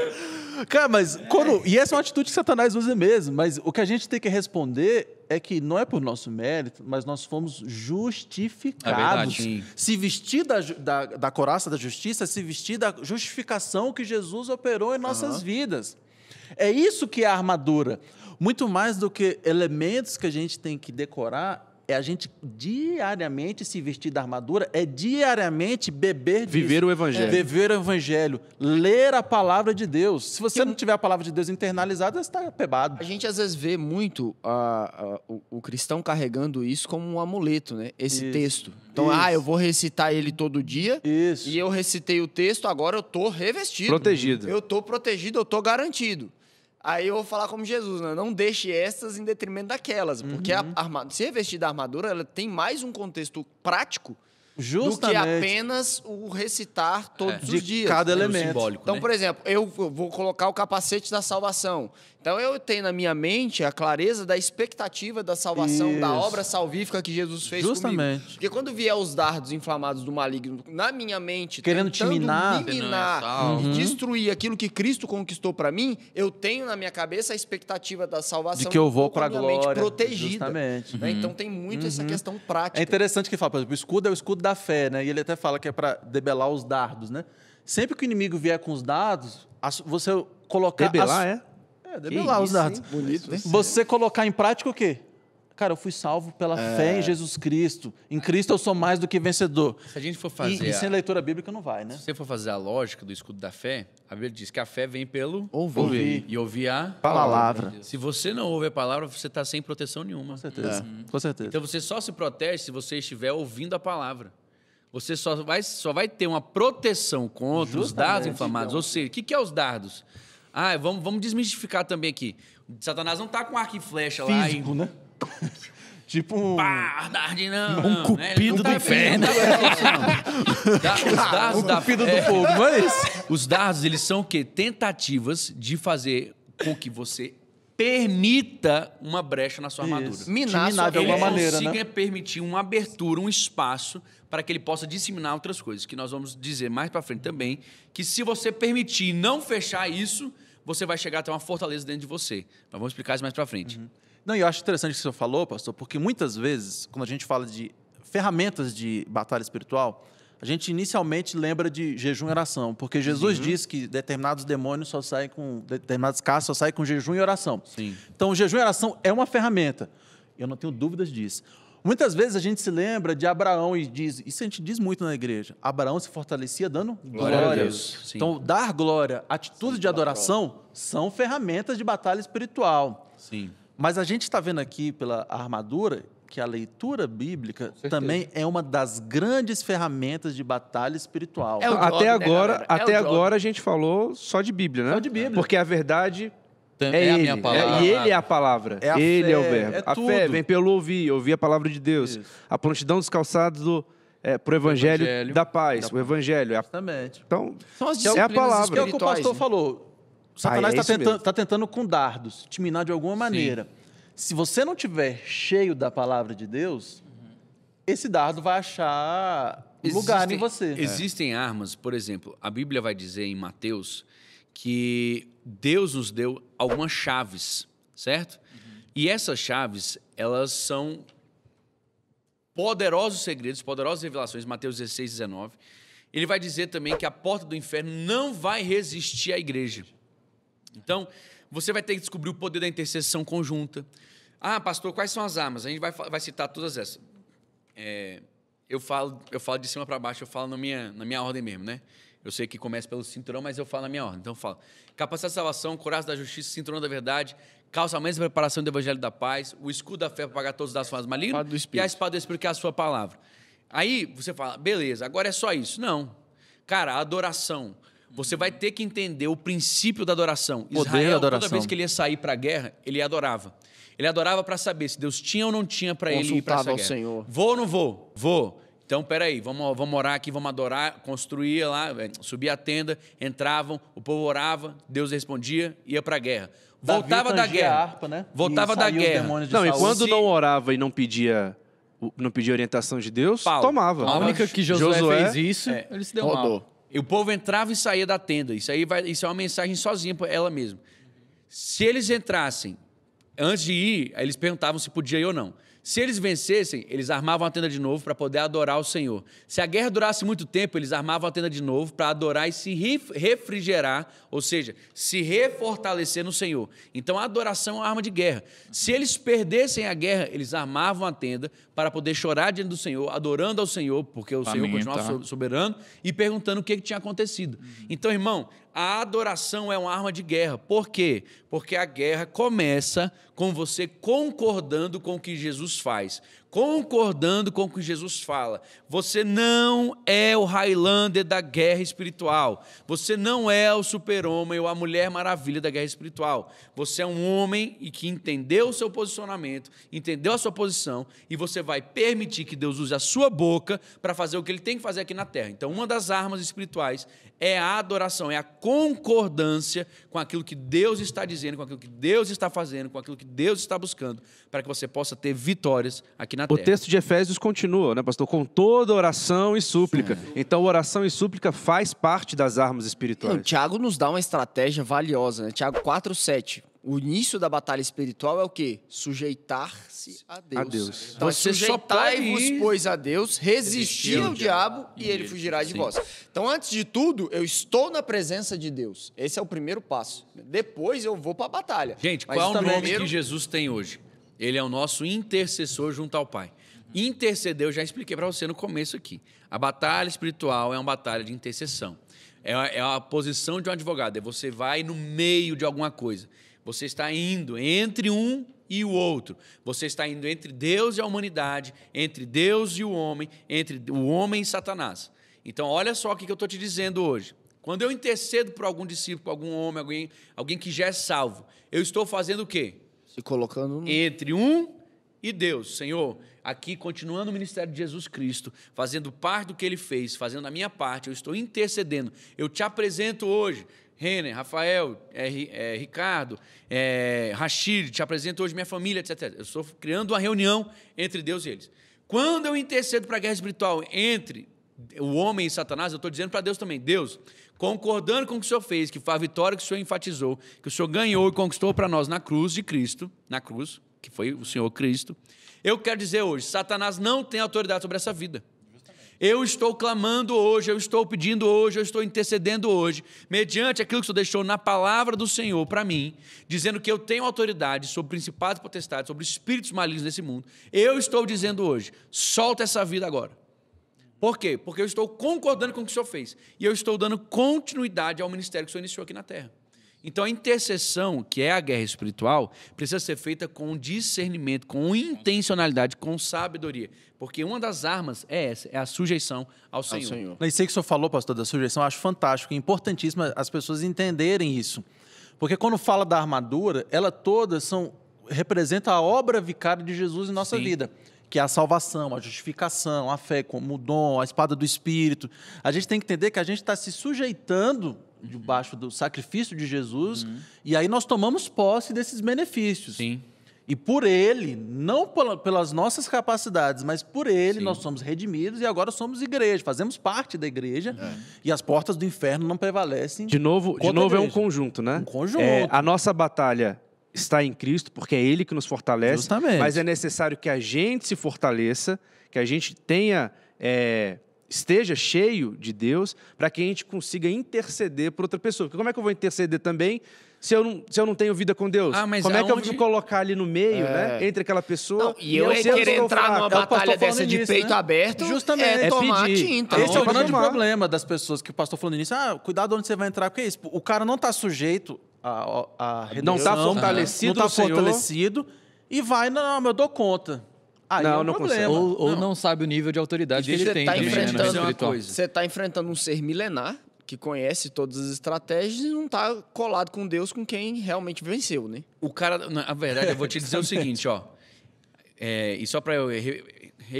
Cara, mas e essa é uma atitude que Satanás usa mesmo, mas o que a gente tem que responder é que não é por nosso mérito, mas nós fomos justificados. Sim. Se vestir da couraça da justiça, se vestir da justificação que Jesus operou em nossas vidas. É isso que é a armadura. Muito mais do que elementos que a gente tem que decorar, é a gente diariamente se vestir da armadura, é diariamente beber disso. Viver o evangelho. Viver o evangelho, ler a palavra de Deus. Se você não tiver a palavra de Deus internalizada, você está pebado. A gente às vezes vê muito o cristão carregando isso como um amuleto, né? Esse Isso. texto. Então, Isso. eu vou recitar ele todo dia. Isso. E eu recitei o texto, agora eu tô revestido. Protegido. Eu tô protegido, eu tô garantido. Aí eu vou falar como Jesus, né? Não deixe estas em detrimento daquelas. Porque se revestir da armadura, ela tem mais um contexto prático do que Justamente. apenas o recitar todos De os dias. cada Pelo elemento. simbólico, Então, né? por exemplo, eu vou colocar o capacete da salvação. Então, eu tenho na minha mente a clareza da expectativa da salvação, da Isso. obra salvífica que Jesus fez Justamente. comigo. Porque quando vier os dardos inflamados do maligno na minha mente, Querendo te tentando minar. me Você não é minar salvo. e destruir aquilo que Cristo conquistou para mim, eu tenho na minha cabeça a expectativa da salvação. De que eu vou tô com para a a minha mente glória. protegida. Justamente. Né? Então, tem muito essa questão prática. É interessante que ele fala, por exemplo, o escudo é o escudo da fé, né? E ele até fala que é para debelar os dardos, né? Sempre que o inimigo vier com os dardos, você colocar... Debelar, debelar os dardos. Bonito, né? Você colocar em prática o quê? Cara, eu fui salvo pela fé em Jesus Cristo. Em Cristo eu sou mais do que vencedor. Se a gente for fazer E sem leitura bíblica não vai, né? Se você for fazer a lógica do escudo da fé, a Bíblia diz que a fé vem pelo Ouvir. e ouvir a Palavra. Se você não ouve a palavra, você está sem proteção nenhuma. Com certeza. Com certeza. Então você só se protege se você estiver ouvindo a palavra. Você só vai ter uma proteção contra os dardos inflamados. Ou seja, o que é os dardos? Vamos desmistificar também aqui. Satanás não está com arco e flecha lá Físico, né? Tipo um... Pá, dardo não. Um cupido do inferno. Os dardos da Cupido do fogo, não é isso? Os dardos, eles são o quê? Tentativas de fazer com que você permita uma brecha na sua armadura. Isso. Minar Te minar de alguma Ele maneira, consiga né? permitir uma abertura, um espaço para que ele possa disseminar outras coisas, que nós vamos dizer mais para frente também, que se você permitir não fechar isso, você vai chegar até uma fortaleza dentro de você. Nós vamos explicar isso mais para frente. Não, e eu acho interessante o que o senhor falou, pastor, porque muitas vezes, quando a gente fala de ferramentas de batalha espiritual, a gente inicialmente lembra de jejum e oração, porque Jesus diz que determinados demônios só saem com... determinados casos só saem com jejum e oração. Sim. Então, o jejum e oração é uma ferramenta. Eu não tenho dúvidas disso. Muitas vezes a gente se lembra de Abraão e diz... Isso a gente diz muito na igreja. Abraão se fortalecia dando glória. a Deus. Sim. Então, dar glória, atitude de adoração, são ferramentas de batalha espiritual. Sim. Mas a gente está vendo aqui pela armadura que a leitura bíblica também é uma das grandes ferramentas de batalha espiritual. É o job, Até né, agora, galera? É o até job. agora a gente falou só de Bíblia, né? Só de Bíblia. Porque a verdade é a ele. minha palavra. E ele é a palavra. É a ele fé, é o verbo. é a tudo. fé vem pelo ouvir a palavra de Deus. Isso. A prontidão dos calçados pro evangelho da paz. O evangelho. Exatamente. Então, São as é a disciplinas palavra. Que é o que o espirituais, pastor né? falou. Satanás é está isso mesmo. tentando com dardos te minar de alguma maneira. Se você não tiver cheio da palavra de Deus, esse dardo vai achar lugar em você. Existem armas, por exemplo, a Bíblia vai dizer em Mateus que Deus nos deu algumas chaves, certo? E essas chaves, elas são poderosos segredos, poderosas revelações, Mateus 16, 19. Ele vai dizer também que a porta do inferno não vai resistir à igreja. Então, você vai ter que descobrir o poder da intercessão conjunta. Pastor, quais são as armas? A gente vai citar todas essas. Eu falo de cima para baixo, eu falo na minha ordem mesmo, né? Eu sei que começa pelo cinturão, mas eu falo na minha ordem. Então eu falo: capacidade de salvação, couraça da justiça, cinturão da verdade, calçamento da preparação do evangelho da paz, o escudo da fé para pagar todos os dados falsos malignos Espada do e Espírito. a espada do Espírito, que é a sua palavra. Aí você fala: beleza, agora é só isso. Não. Cara, a adoração, Você vai ter que entender o princípio da adoração. Poder Israel, da adoração. toda vez que ele ia sair para a guerra, ele adorava. Ele adorava para saber se Deus tinha ou não tinha para ele ir para essa Consultava ao guerra. Senhor. Vou ou não vou? Vou. Então, peraí, vamos orar aqui, vamos adorar, construía lá, subia a tenda, entravam, o povo orava, Deus respondia, ia para a guerra. Voltava da guerra. Harpa, né? Voltava E da saiu os guerra. demônios de Não, e Saul. quando Se- não orava e não pedia orientação de Deus, Paulo. tomava. A única que Josué fez isso, ele se deu mal. Rodou. E o povo entrava e saía da tenda. Isso é uma mensagem sozinha para ela mesma. Se eles entrassem, antes de ir, aí eles perguntavam se podia ir ou não. Se eles vencessem, eles armavam a tenda de novo para poder adorar o Senhor. Se a guerra durasse muito tempo, eles armavam a tenda de novo para adorar e se refrigerar, ou seja, se refortalecer no Senhor. Então a adoração é uma arma de guerra. Se eles perdessem a guerra, eles armavam a tenda para poder chorar diante do Senhor, adorando ao Senhor, porque o Senhor continuava soberano, e perguntando o que tinha acontecido. Então, irmão, a adoração é uma arma de guerra. Por quê? Porque a guerra começa com você concordando com o que Jesus faz, concordando com o que Jesus fala. Você não é o Highlander da guerra espiritual. Você não é o super-homem ou a mulher maravilha da guerra espiritual. Você é um homem e que entendeu o seu posicionamento, entendeu a sua posição, e você vai permitir que Deus use a sua boca para fazer o que ele tem que fazer aqui na terra. Então, uma das armas espirituais é a adoração, é a concordância com aquilo que Deus está dizendo, com aquilo que Deus está fazendo, com aquilo que Deus está buscando, para que você possa ter vitórias aqui na O terra. texto de Efésios continua, né, pastor? Com toda oração e súplica. Então, oração e súplica faz parte das armas espirituais. O Tiago nos dá uma estratégia valiosa, né? Tiago 4:7. O início da batalha espiritual é o quê? Sujeitar-se a Deus. A Deus. Então, Você só sujeitai-vos, pode ir- pois, a Deus, resistir ao diabo e ele fugirá de vós. Então, antes de tudo, eu estou na presença de Deus. Esse é o primeiro passo. Depois eu vou para a batalha. Gente, Mas qual é o nome primeiro- que Jesus tem hoje? Ele é o nosso intercessor junto ao Pai. Interceder, eu já expliquei para você no começo aqui. A batalha espiritual é uma batalha de intercessão. É a posição de um advogado. Você vai no meio de alguma coisa. Você está indo entre um e o outro. Você está indo entre Deus e a humanidade, entre Deus e o homem, entre o homem e Satanás. Então, olha só o que eu estou te dizendo hoje. Quando eu intercedo por algum discípulo, algum homem, alguém que já é salvo, eu estou fazendo o quê? Se colocando no... Entre um e Deus. Senhor, aqui continuando o ministério de Jesus Cristo, fazendo parte do que Ele fez, fazendo a minha parte, eu estou intercedendo. Eu te apresento hoje, Renner, Rafael, Ricardo, Rashid, te apresento hoje minha família, etc. Eu estou criando uma reunião entre Deus e eles. Quando eu intercedo para a guerra espiritual entre o homem e Satanás, eu estou dizendo para Deus também, Deus, concordando com o que o Senhor fez, que foi a vitória que o Senhor enfatizou, que o Senhor ganhou e conquistou para nós na cruz de Cristo, na cruz, que foi o Senhor Cristo, eu quero dizer hoje, Satanás não tem autoridade sobre essa vida. Eu estou clamando hoje, eu estou pedindo hoje, eu estou intercedendo hoje, mediante aquilo que o Senhor deixou na palavra do Senhor para mim, dizendo que eu tenho autoridade sobre principados e potestades, sobre espíritos malignos nesse mundo. Eu estou dizendo hoje, solta essa vida agora. Por quê? Porque eu estou concordando com o que o Senhor fez. E eu estou dando continuidade ao ministério que o Senhor iniciou aqui na terra. Então, a intercessão, que é a guerra espiritual, precisa ser feita com discernimento, com intencionalidade, com sabedoria. Porque uma das armas é essa, é a sujeição ao Senhor. Isso aí que o senhor falou, pastor, da sujeição, eu acho fantástico, é importantíssimo as pessoas entenderem isso. Porque quando fala da armadura, ela toda representa a obra vicária de Jesus em nossa vida. Que é a salvação, a justificação, a fé como o dom, a espada do Espírito. A gente tem que entender que a gente está se sujeitando debaixo do sacrifício de Jesus e aí nós tomamos posse desses benefícios. Sim. E por Ele, não pelas nossas capacidades, mas por Ele nós somos redimidos e agora somos igreja, fazemos parte da igreja e as portas do inferno não prevalecem. De novo é um conjunto, né? Um conjunto. A nossa batalha está em Cristo, porque é Ele que nos fortalece. Justamente. Mas é necessário que a gente se fortaleça, que a gente tenha, esteja cheio de Deus, para que a gente consiga interceder por outra pessoa. Porque como é que eu vou interceder também se eu não tenho vida com Deus? Ah, mas como é que eu vou aonde- me colocar ali no meio, né? Entre aquela pessoa... Não, e eu sei que querer sou entrar fraco. numa É o pastor batalha falando dessa de nisso, peito né? aberto Justamente. é É tomar pedir. tinta. Esse é o Pode grande tomar. problema das pessoas que o pastor falou nisso. Cuidado onde você vai entrar, porque é isso. O cara não está sujeito a Não tá redenção, fortalecido não no está Senhor. fortalecido e vai, não, eu dou conta. Aí Não, é um não problema. Ou não sabe o nível de autoridade que ele Você tem tá também, né, no enfrentando espiritual. coisa. Você está enfrentando um ser milenar que conhece todas as estratégias e não tá colado com Deus, com quem realmente venceu, né? O cara, na verdade, eu vou te dizer o seguinte, ó. E só para eu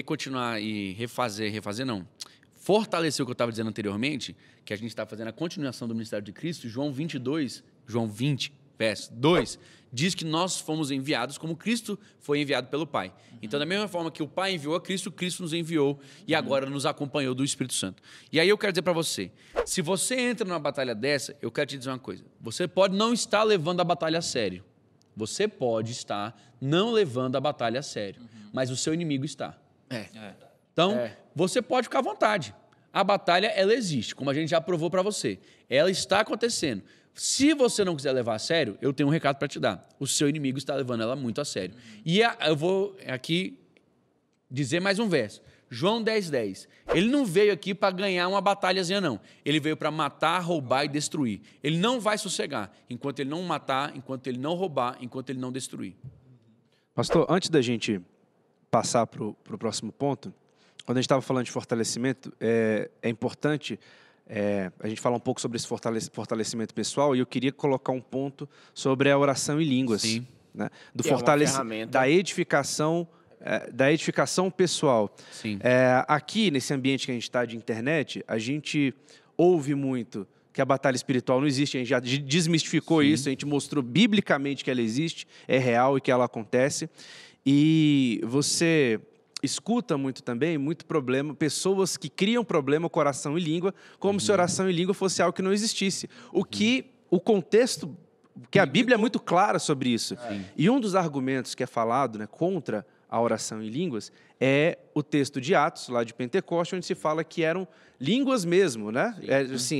continuar e refazer não. Fortalecer o que eu estava dizendo anteriormente, que a gente está fazendo a continuação do ministério de Cristo, João 20, verso 2, diz que nós fomos enviados como Cristo foi enviado pelo Pai. Então, da mesma forma que o Pai enviou a Cristo, Cristo nos enviou e agora nos acompanhou do Espírito Santo. E aí eu quero dizer para você, se você entra numa batalha dessa, eu quero te dizer uma coisa. Você pode não estar levando a batalha a sério. Você pode estar não levando a batalha a sério, mas o seu inimigo está. Então, você pode ficar à vontade. A batalha, ela existe, como a gente já provou para você. Ela está acontecendo. Se você não quiser levar a sério, eu tenho um recado para te dar. O seu inimigo está levando ela muito a sério. E eu vou aqui dizer mais um verso. João 10:10. Ele não veio aqui para ganhar uma batalhazinha, não. Ele veio para matar, roubar e destruir. Ele não vai sossegar enquanto ele não matar, enquanto ele não roubar, enquanto ele não destruir. Pastor, antes da gente passar para o próximo ponto, quando a gente estava falando de fortalecimento, é importante a gente falar um pouco sobre esse fortalecimento pessoal, e eu queria colocar um ponto sobre a oração em línguas. Sim. Né? Da edificação pessoal. Sim. Aqui, nesse ambiente que a gente está de internet, a gente ouve muito que a batalha espiritual não existe, a gente já desmistificou isso, a gente mostrou biblicamente que ela existe, é real e que ela acontece. E você escuta muito também, muito problema, pessoas que criam problema com oração em língua, como se oração em língua fosse algo que não existisse. O contexto, que a Bíblia é muito clara sobre isso. E um dos argumentos que é falado, né, contra a oração em línguas é o texto de Atos, lá de Pentecoste, onde se fala que eram línguas mesmo, né?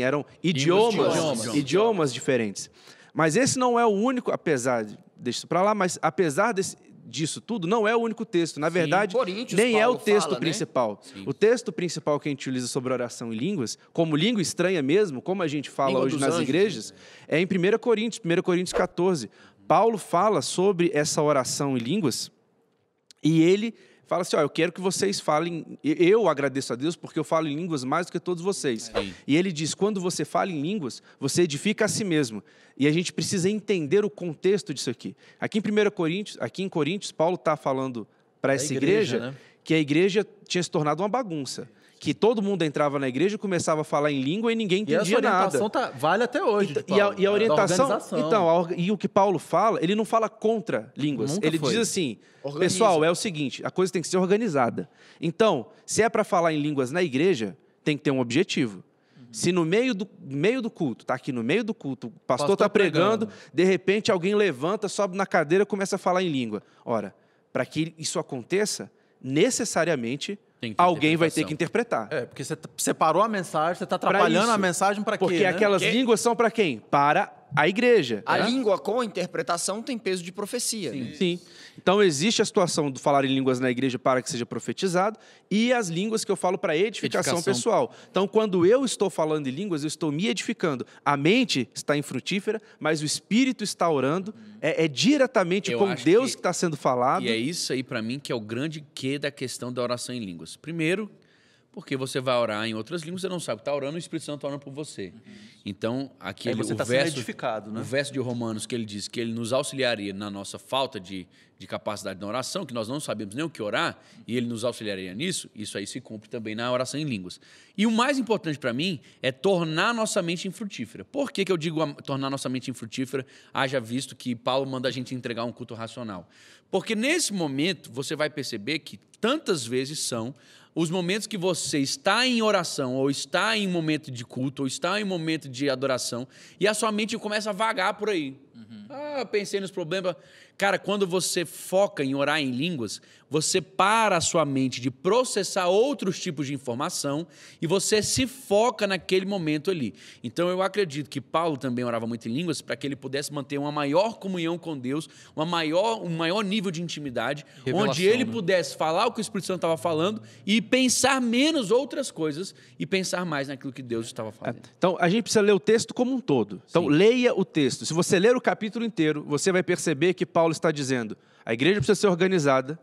Eram idiomas diferentes. Mas esse não é o único, deixa isso para lá, mas apesar disso tudo, não é o único texto. Na verdade, nem é o texto principal. Né? O texto principal que a gente utiliza sobre oração em línguas, como língua estranha mesmo, como a gente fala hoje nas igrejas, é em 1 Coríntios 14. Paulo fala sobre essa oração em línguas e ele fala assim, eu quero que vocês falem, eu agradeço a Deus porque eu falo em línguas mais do que todos vocês. E ele diz, quando você fala em línguas, você edifica a si mesmo. E a gente precisa entender o contexto disso aqui. Aqui em Coríntios, Paulo está falando para essa igreja, né? Que a igreja tinha se tornado uma bagunça. Que todo mundo entrava na igreja e começava a falar em língua e ninguém entendia nada. E essa orientação vale até hoje. E a orientação... E o que Paulo fala, ele não fala contra línguas. Ele diz assim, pessoal, é o seguinte, a coisa tem que ser organizada. Então, se é para falar em línguas na igreja, tem que ter um objetivo. Se no meio do culto, está aqui no meio do culto, o pastor está pregando, de repente alguém levanta, sobe na cadeira e começa a falar em língua. Ora, para que isso aconteça, necessariamente alguém vai ter que interpretar. Porque você separou a mensagem, você está atrapalhando a mensagem para quê? Porque aquelas línguas são para quem? Para a igreja. A língua com a interpretação tem peso de profecia. Sim. Então, existe a situação do falar em línguas na igreja para que seja profetizado e as línguas que eu falo para edificação pessoal. Então, quando eu estou falando em línguas, eu estou me edificando. A mente está infrutífera, mas o espírito está orando. É diretamente com Deus que está sendo falado. E é isso aí, para mim, que é o grande quê da questão da oração em línguas. Primeiro, porque você vai orar em outras línguas, você não sabe o que está orando, o Espírito Santo está orando por você. Então, aqui você está sendo edificado, né? O verso de Romanos que ele diz que ele nos auxiliaria na nossa falta de capacidade na oração, que nós não sabemos nem o que orar, e ele nos auxiliaria nisso, isso aí se cumpre também na oração em línguas. E o mais importante para mim é tornar nossa mente infrutífera. Por que eu digo tornar nossa mente infrutífera, haja visto que Paulo manda a gente entregar um culto racional? Porque nesse momento você vai perceber que tantas vezes são os momentos que você está em oração, ou está em momento de culto, ou está em momento de adoração, e a sua mente começa a vagar por aí. Pensei nos problemas. Cara, quando você foca em orar em línguas, você para a sua mente de processar outros tipos de informação e você se foca naquele momento ali. Então, eu acredito que Paulo também orava muito em línguas para que ele pudesse manter uma maior comunhão com Deus, um maior nível de intimidade, onde ele pudesse falar o que o Espírito Santo estava falando e pensar menos outras coisas e pensar mais naquilo que Deus estava fazendo. Então, a gente precisa ler o texto como um todo. Então, leia o texto. Se você ler o capítulo inteiro, você vai perceber que Paulo está dizendo, a igreja precisa ser organizada,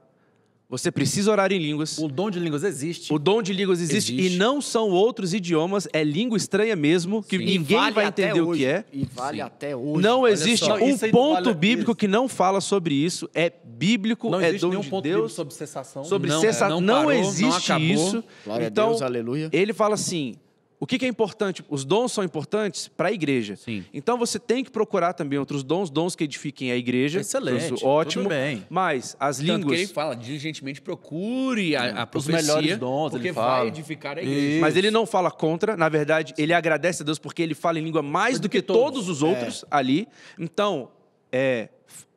Você precisa orar em línguas. O dom de línguas existe. O dom de línguas existe. E não são outros idiomas, é língua estranha mesmo, que ninguém vale vai até entender o hoje. que é. E vale até hoje. Não Olha existe só. um Isso aí ponto vale- bíblico isso. que não fala sobre isso. É bíblico, Não é existe dom nenhum de ponto bíblico Deus. sobre cessação. Sobre Não, cessação. não Não parou, não existe acabou. isso. Glória a Então, Deus, aleluia. ele fala assim, o que é importante? Os dons são importantes para a igreja. Sim. Então, você tem que procurar também outros dons que edifiquem a igreja. Excelente, Isso, ótimo. tudo bem. Mas as Tanto que línguas... ele fala, diligentemente procure a Os profecia, melhores dons, porque ele fala. vai edificar a igreja. Mas ele não fala contra, na verdade, ele agradece a Deus porque ele fala em língua mais do que todos os outros ali. Então,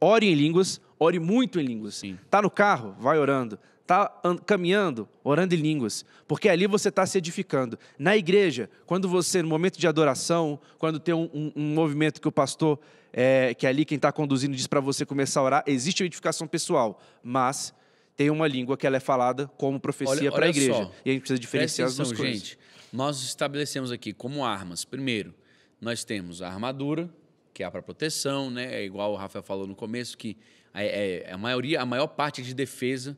ore em línguas, ore muito em línguas. Sim. Tá no carro, vai orando. Tá caminhando, orando em línguas, porque ali você está se edificando. Na igreja, quando você, no momento de adoração, quando tem um movimento que o pastor, que é ali quem está conduzindo, diz para você começar a orar, existe uma edificação pessoal, mas tem uma língua que ela é falada como profecia para a igreja. só. E a gente precisa diferenciar as Presta duas atenção, coisas. gente. Nós estabelecemos aqui como armas. Primeiro, nós temos a armadura, que é para proteção, né? É igual o Rafael falou no começo, que a maior parte é de defesa.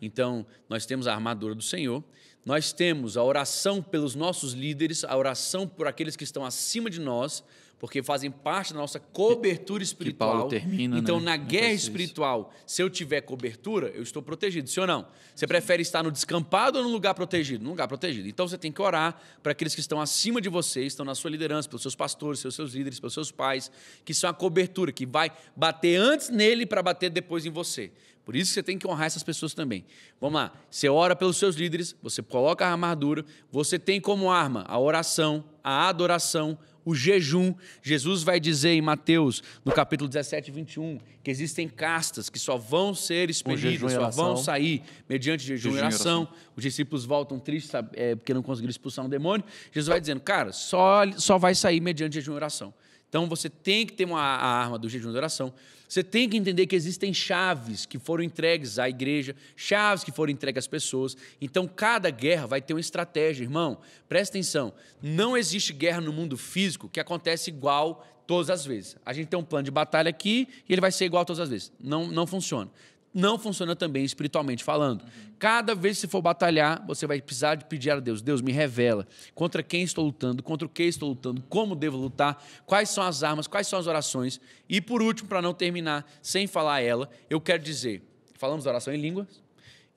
Então, nós temos a armadura do Senhor, nós temos a oração pelos nossos líderes, a oração por aqueles que estão acima de nós, porque fazem parte da nossa cobertura espiritual. Paulo termina, então, né? na guerra espiritual, se eu tiver cobertura, eu estou protegido, sim ou não? Você prefere estar no descampado ou no lugar protegido? No lugar protegido. Então, você tem que orar para aqueles que estão acima de você, estão na sua liderança, pelos seus pastores, pelos seus líderes, pelos seus pais, que são a cobertura, que vai bater antes nele para bater depois em você. Por isso que você tem que honrar essas pessoas também. Vamos lá, você ora pelos seus líderes, você coloca a armadura, você tem como arma a oração, a adoração, o jejum. Jesus vai dizer em Mateus, no capítulo 17, 21, que existem castas que só vão ser expelidas, só vão sair mediante jejum e oração. Os discípulos voltam tristes porque não conseguiram expulsar um demônio. Jesus vai dizendo, cara, só vai sair mediante jejum e oração. Então, você tem que ter a arma do jejum e oração. Você tem que entender que existem chaves que foram entregues à igreja, chaves que foram entregues às pessoas. Então, cada guerra vai ter uma estratégia, irmão. Presta atenção. Não existe guerra no mundo físico que acontece igual todas as vezes. A gente tem um plano de batalha aqui e ele vai ser igual todas as vezes. Não funciona. Não funciona também espiritualmente falando. Cada vez que você for batalhar, você vai precisar de pedir a Deus. Deus, me revela contra quem estou lutando, contra o que estou lutando, como devo lutar, quais são as armas, quais são as orações. E por último, para não terminar sem falar ela, eu quero dizer, falamos da oração em línguas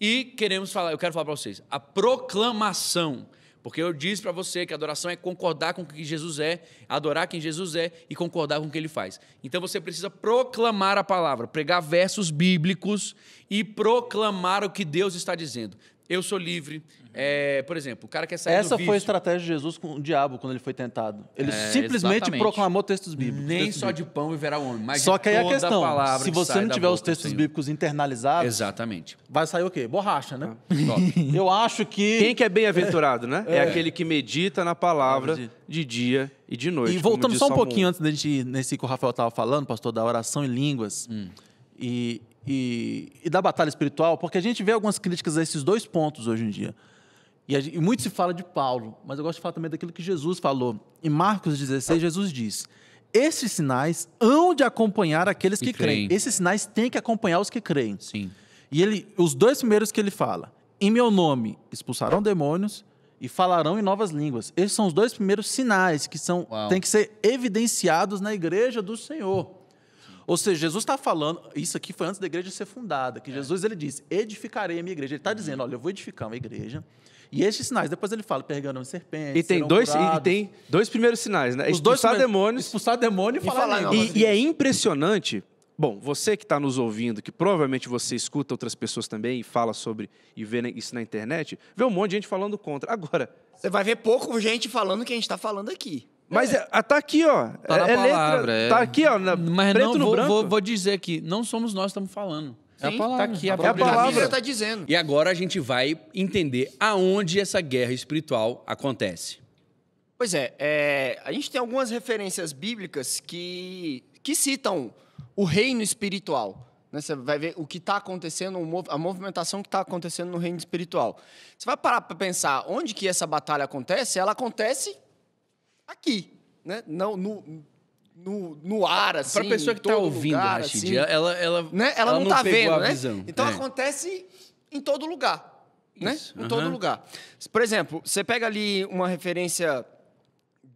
e eu quero falar para vocês, a proclamação. Porque eu disse para você que a adoração é concordar com o que Jesus é, adorar quem Jesus é e concordar com o que ele faz. Então você precisa proclamar a palavra, pregar versos bíblicos e proclamar o que Deus está dizendo. Eu sou livre. Por exemplo, o cara quer sair do vício. Essa foi a estratégia de Jesus com o diabo quando ele foi tentado. Ele simplesmente exatamente. proclamou textos bíblicos. Nem só de pão viverá o homem, mas Só de que aí a toda questão, palavra se que você sai não da tiver os boca do textos Senhor. bíblicos internalizados, Exatamente. vai sair o quê? Borracha, né? Eu acho que... Quem que é bem-aventurado, né? É aquele que medita na palavra de dia e de noite. E voltando como só diz um Salmo pouquinho 1. antes da gente ir nesse que o Rafael estava falando, pastor, da oração em línguas e da batalha espiritual, porque a gente vê algumas críticas a esses dois pontos hoje em dia. E muito se fala de Paulo, mas eu gosto de falar também daquilo que Jesus falou. Em Marcos 16, Jesus diz, esses sinais hão de acompanhar aqueles que creem. Esses sinais têm que acompanhar os que creem. Sim. E os dois primeiros que ele fala, em meu nome expulsarão demônios e falarão em novas línguas. Esses são os dois primeiros sinais que têm que ser evidenciados na igreja do Senhor. Ou seja, Jesus está falando, isso aqui foi antes da igreja ser fundada, que Jesus ele diz, edificarei a minha igreja. Ele está dizendo, olha, eu vou edificar uma igreja. E estes sinais, depois ele fala, perganão de serpentes, E tem dois primeiros sinais, né? Expulsar demônios. Expulsar demônio e falar em línguas. E é impressionante. Bom, você que está nos ouvindo, que provavelmente você escuta outras pessoas também e fala sobre e vê isso na internet, vê um monte de gente falando contra. Agora, Você vai ver pouco gente falando o que a gente está falando aqui. mas tá aqui, ó. Tá na palavra, Tá aqui, ó. Mas preto no branco. vou dizer que não somos nós que estamos falando. Sim, É a palavra. Tá aqui a É a própria palavra. A Bíblia. Bíblia está dizendo. E agora a gente vai entender aonde essa guerra espiritual acontece. Pois a gente tem algumas referências bíblicas que citam o reino espiritual. Né? Você vai ver o que está acontecendo, a movimentação que está acontecendo no reino espiritual. Você vai parar para pensar onde que essa batalha acontece? Ela acontece aqui, né? No ar, assim. Para a pessoa que está ouvindo, lugar, Rashid, assim. ela Né? Ela não está pegou vendo, a né? visão. Então acontece em todo lugar, né? Isso, Em todo lugar. Por exemplo, você pega ali uma referência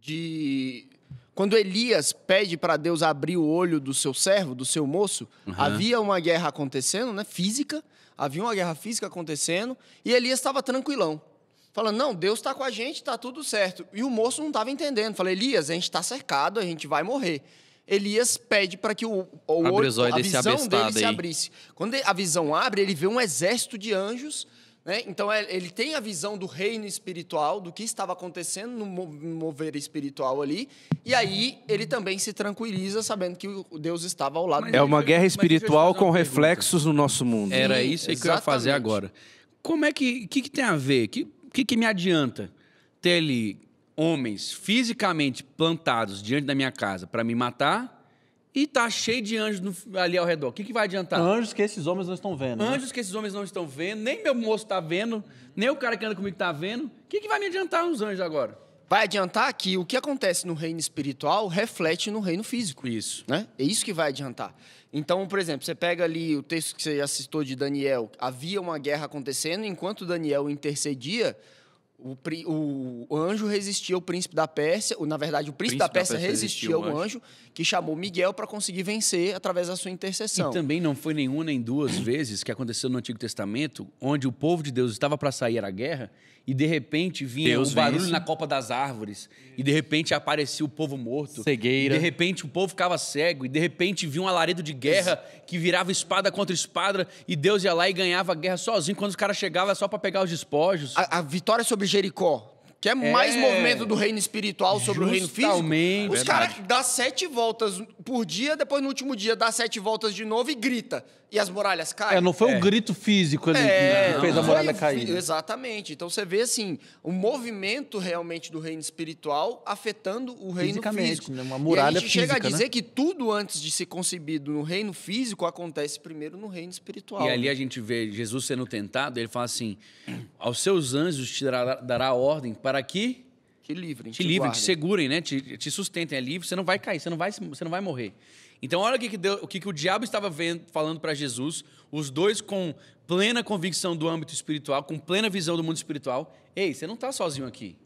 de quando Elias pede para Deus abrir o olho do seu servo, do seu moço, havia uma guerra acontecendo, né? Física, havia uma guerra física acontecendo e Elias estava tranquilão. Falando, não, Deus está com a gente, está tudo certo. E o moço não estava entendendo. Falei, Elias, a gente está cercado, a gente vai morrer. Elias pede para que a visão dele se abrisse. Quando a visão abre, ele vê um exército de anjos, né? Então, ele tem a visão do reino espiritual, do que estava acontecendo no mover espiritual ali. E aí, ele também se tranquiliza, sabendo que o Deus estava ao lado dele. É uma guerra espiritual com pergunta. reflexos no nosso mundo. Era isso aí que eu ia fazer Exatamente. agora. Como é que tem a ver? O que me adianta ter ali homens fisicamente plantados diante da minha casa para me matar e tá cheio de anjos ali ao redor? O que vai adiantar? Anjos que esses homens não estão vendo. né? Anjos que esses homens não estão vendo, nem meu moço está vendo, nem o cara que anda comigo está vendo. O que vai me adiantar os anjos agora? Vai adiantar que o que acontece no reino espiritual reflete no reino físico. Isso. Né? É isso que vai adiantar. Então, por exemplo, você pega ali o texto que você já citou de Daniel, havia uma guerra acontecendo, enquanto Daniel intercedia, o anjo resistia ao príncipe da Pérsia, na verdade, o príncipe da Pérsia resistia ao anjo, que chamou Miguel para conseguir vencer através da sua intercessão. E também não foi nenhuma nem duas vezes que aconteceu no Antigo Testamento, onde o povo de Deus estava para sair à guerra e de repente vinha Deus um barulho vence. na copa das árvores e de repente aparecia o povo morto. Cegueira. E de repente o povo ficava cego e de repente vinha um alarido de guerra que virava espada contra espada e Deus ia lá e ganhava a guerra sozinho. Quando os caras chegavam, era só para pegar os despojos. A vitória sobre Jericó, que é mais movimento do reino espiritual sobre o reino físico. Justamente. Os caras dão 7 voltas por dia, depois no último dia dá 7 voltas de novo e grita. E as muralhas caem. Não foi o grito físico ali que fez a muralha cair. Exatamente. Então você vê assim, o movimento realmente do reino espiritual afetando o reino Fisicamente, físico. né? Uma muralha e a gente chega a física, dizer né? que tudo antes de ser concebido no reino físico acontece primeiro no reino espiritual. E ali a gente vê Jesus sendo tentado, ele fala assim: aos seus anjos te dará ordem para que te livrem, te livrem, te guardem. segurem, né? Te sustentem ali, você não vai cair, você não vai morrer. Então, olha o que o diabo estava falando para Jesus, os dois com plena convicção do âmbito espiritual, com plena visão do mundo espiritual. Ei, você não está sozinho aqui.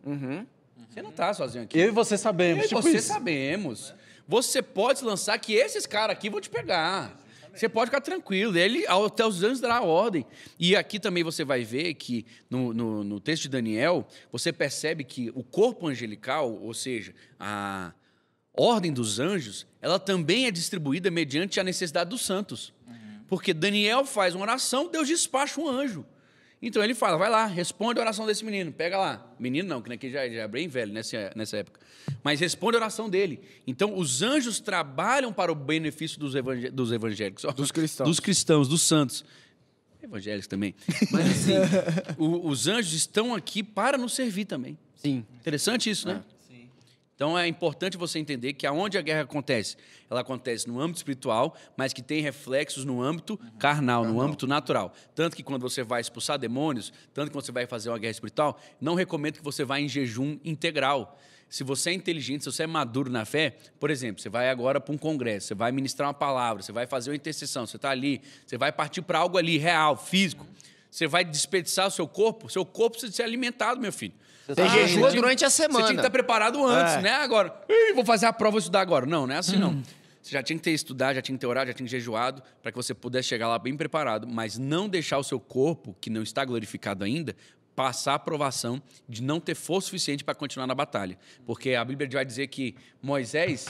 Você não está sozinho aqui. Eu e você sabemos. Eu e tipo você isso. sabemos. Você pode se lançar que esses caras aqui vão te pegar. Você pode ficar tranquilo. Ele, até os anjos, dará a ordem. E aqui também você vai ver que, no texto de Daniel, você percebe que o corpo angelical, ou seja, a ordem dos anjos, ela também é distribuída mediante a necessidade dos santos. Porque Daniel faz uma oração, Deus despacha um anjo. Então ele fala, vai lá, responde a oração desse menino, pega lá. Menino não, que aqui já é bem velho nessa época. Mas responde a oração dele. Então os anjos trabalham para o benefício dos evangélicos. Dos cristãos. Dos cristãos, dos santos. Evangélicos também. Mas assim, os anjos estão aqui para nos servir também. Sim. Interessante isso, né? Então é importante você entender que aonde a guerra acontece, ela acontece no âmbito espiritual, mas que tem reflexos no âmbito carnal, no âmbito natural. Tanto que quando você vai expulsar demônios, tanto que quando você vai fazer uma guerra espiritual, não recomendo que você vá em jejum integral. Se você é inteligente, se você é maduro na fé, por exemplo, você vai agora para um congresso, você vai ministrar uma palavra, você vai fazer uma intercessão, você está ali, você vai partir para algo ali real, físico. Você vai desperdiçar o seu corpo precisa ser alimentado, meu filho. Você jejua durante a semana. Você tinha que estar preparado antes, né? Agora, vou fazer a prova, vou estudar agora. Não é assim, não. Você já tinha que ter estudado, já tinha que ter orado, já tinha que ter jejuado, para que você pudesse chegar lá bem preparado, mas não deixar o seu corpo, que não está glorificado ainda, passar a provação de não ter força suficiente para continuar na batalha. Porque a Bíblia vai dizer que Moisés,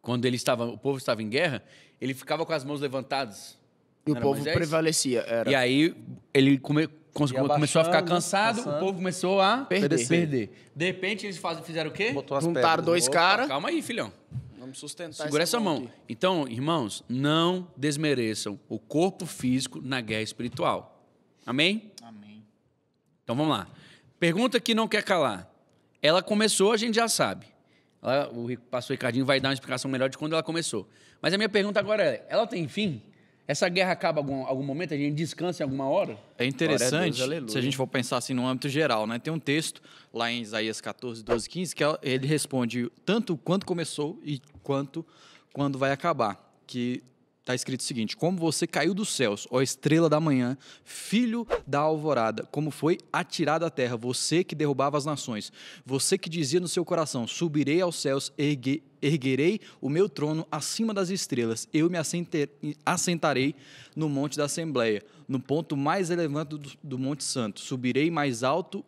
quando o povo estava em guerra, ele ficava com as mãos levantadas. E o Não era povo Moisés? prevalecia. Era. E aí ele começou a ficar abaixando, cansado, cansando. o povo começou a Perder. De repente eles fizeram o quê? Botou as Juntaram pedras. dois caras. Calma aí, filhão. Vamos sustentar Segura essa mão. aqui. Então, irmãos, não desmereçam o corpo físico na guerra espiritual. Amém? Amém. Então vamos lá. Pergunta que não quer calar. Ela começou, a gente já sabe. O pastor Ricardinho vai dar uma explicação melhor de quando ela começou. Mas a minha pergunta agora é, ela tem fim? Essa guerra acaba em algum momento? A gente descansa em alguma hora? É interessante, Glória a Deus, aleluia. se a gente for pensar assim no âmbito geral, né? Tem um texto lá em Isaías 14, 12, 15, que ele responde tanto quando começou e quanto quando vai acabar. Que está escrito o seguinte: como você caiu dos céus, ó estrela da manhã, filho da alvorada, como foi atirado à terra, você que derrubava as nações, você que dizia no seu coração, subirei aos céus, erguerei o meu trono acima das estrelas, eu me assentarei no monte da Assembleia, no ponto mais elevado do Monte Santo, subirei mais alto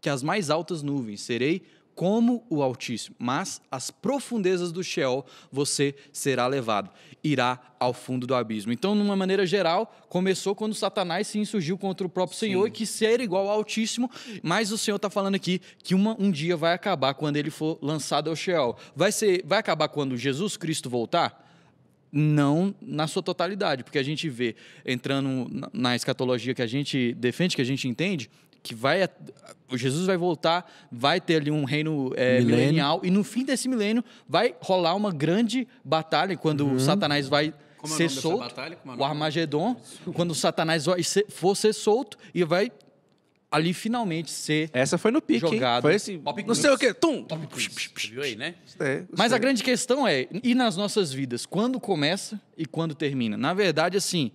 que as mais altas nuvens, serei como o Altíssimo, mas às profundezas do Sheol você será levado, irá ao fundo do abismo. Então, de uma maneira geral, começou quando Satanás se insurgiu contra o próprio Senhor, e que ser igual ao Altíssimo, mas o Senhor está falando aqui que um dia vai acabar quando ele for lançado ao Sheol. Vai acabar quando Jesus Cristo voltar? Não na sua totalidade, porque a gente vê, entrando na escatologia que a gente defende, que a gente entende, que Jesus vai voltar, vai ter ali um reino milenial, e no fim desse milênio vai rolar uma grande batalha, quando Satanás vai ser solto, o Armagedon, quando Satanás for ser solto e vai ali finalmente ser Essa foi no pique, jogado. hein? Foi esse, não sei o quê, tum! Você viu aí, né? Mas a grande questão é, e nas nossas vidas, quando começa e quando termina? Na verdade, assim,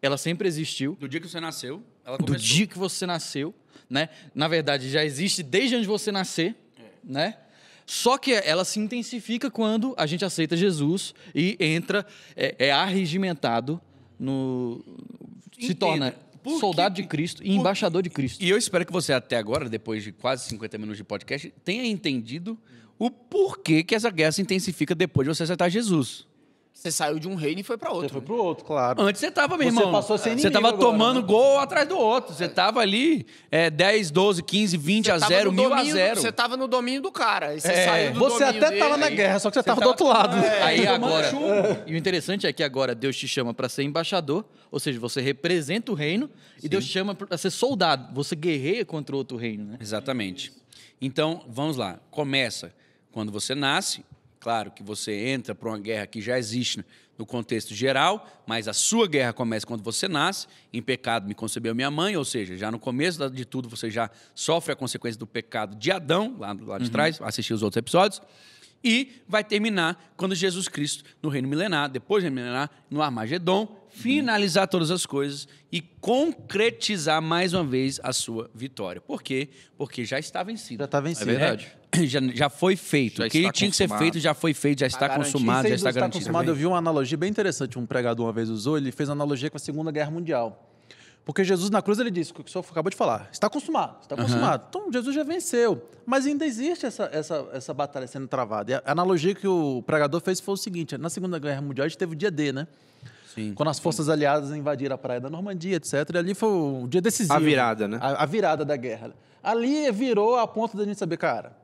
ela sempre existiu. Do dia que você nasceu, ela Do começou. dia que você nasceu, né? Na verdade, já existe desde antes de você nascer, né? Só que ela se intensifica quando a gente aceita Jesus e entra, é arregimentado, se torna soldado de Cristo e embaixador de Cristo. E eu espero que você até agora, depois de quase 50 minutos de podcast, tenha entendido o porquê que essa guerra se intensifica depois de você aceitar Jesus. Você saiu de um reino e foi pra outro. Você foi pro outro, claro. Antes você tava, meu Você irmão. passou a ser Você inimigo tava agora, tomando né? gol atrás do outro. Você tava ali 10, 12, 15, 20 a 0, 1000 a 0. Você tava no domínio do cara. Aí você saiu do Você domínio até tava dele. na guerra, só que você tava do outro lado. Aí agora, e o interessante é que agora Deus te chama para ser embaixador, ou seja, você representa o reino, e Deus te chama para ser soldado. Você guerreia contra outro reino, né? Exatamente. Então, vamos lá. Começa quando você nasce. Claro que você entra para uma guerra que já existe no contexto geral, mas a sua guerra começa quando você nasce. Em pecado me concebeu minha mãe, ou seja, já no começo de tudo você já sofre a consequência do pecado de Adão, lá de trás, assistir os outros episódios. E vai terminar quando Jesus Cristo, no reino milenar, depois do reino milenar, no Armagedon, finalizar todas as coisas e concretizar mais uma vez a sua vitória. Por quê? Porque já está vencido. Já tá vencido. É verdade. Já foi feito. Já O que está tinha que ser consumado. feito já foi feito, já está garantido. consumado, já está garantido. Acostumado, eu vi uma analogia bem interessante, um pregador uma vez usou, ele fez uma analogia com a Segunda Guerra Mundial. Porque Jesus na cruz ele disse, o que o senhor acabou de falar, está consumado, está consumado. Então Jesus já venceu, mas ainda existe essa batalha sendo travada. E a analogia que o pregador fez foi o seguinte, na Segunda Guerra Mundial a gente teve o dia D, né? Sim. Quando as forças aliadas invadiram a praia da Normandia, etc. E ali foi o dia decisivo. A virada, né? A virada da guerra. Ali virou a ponto da gente saber, cara,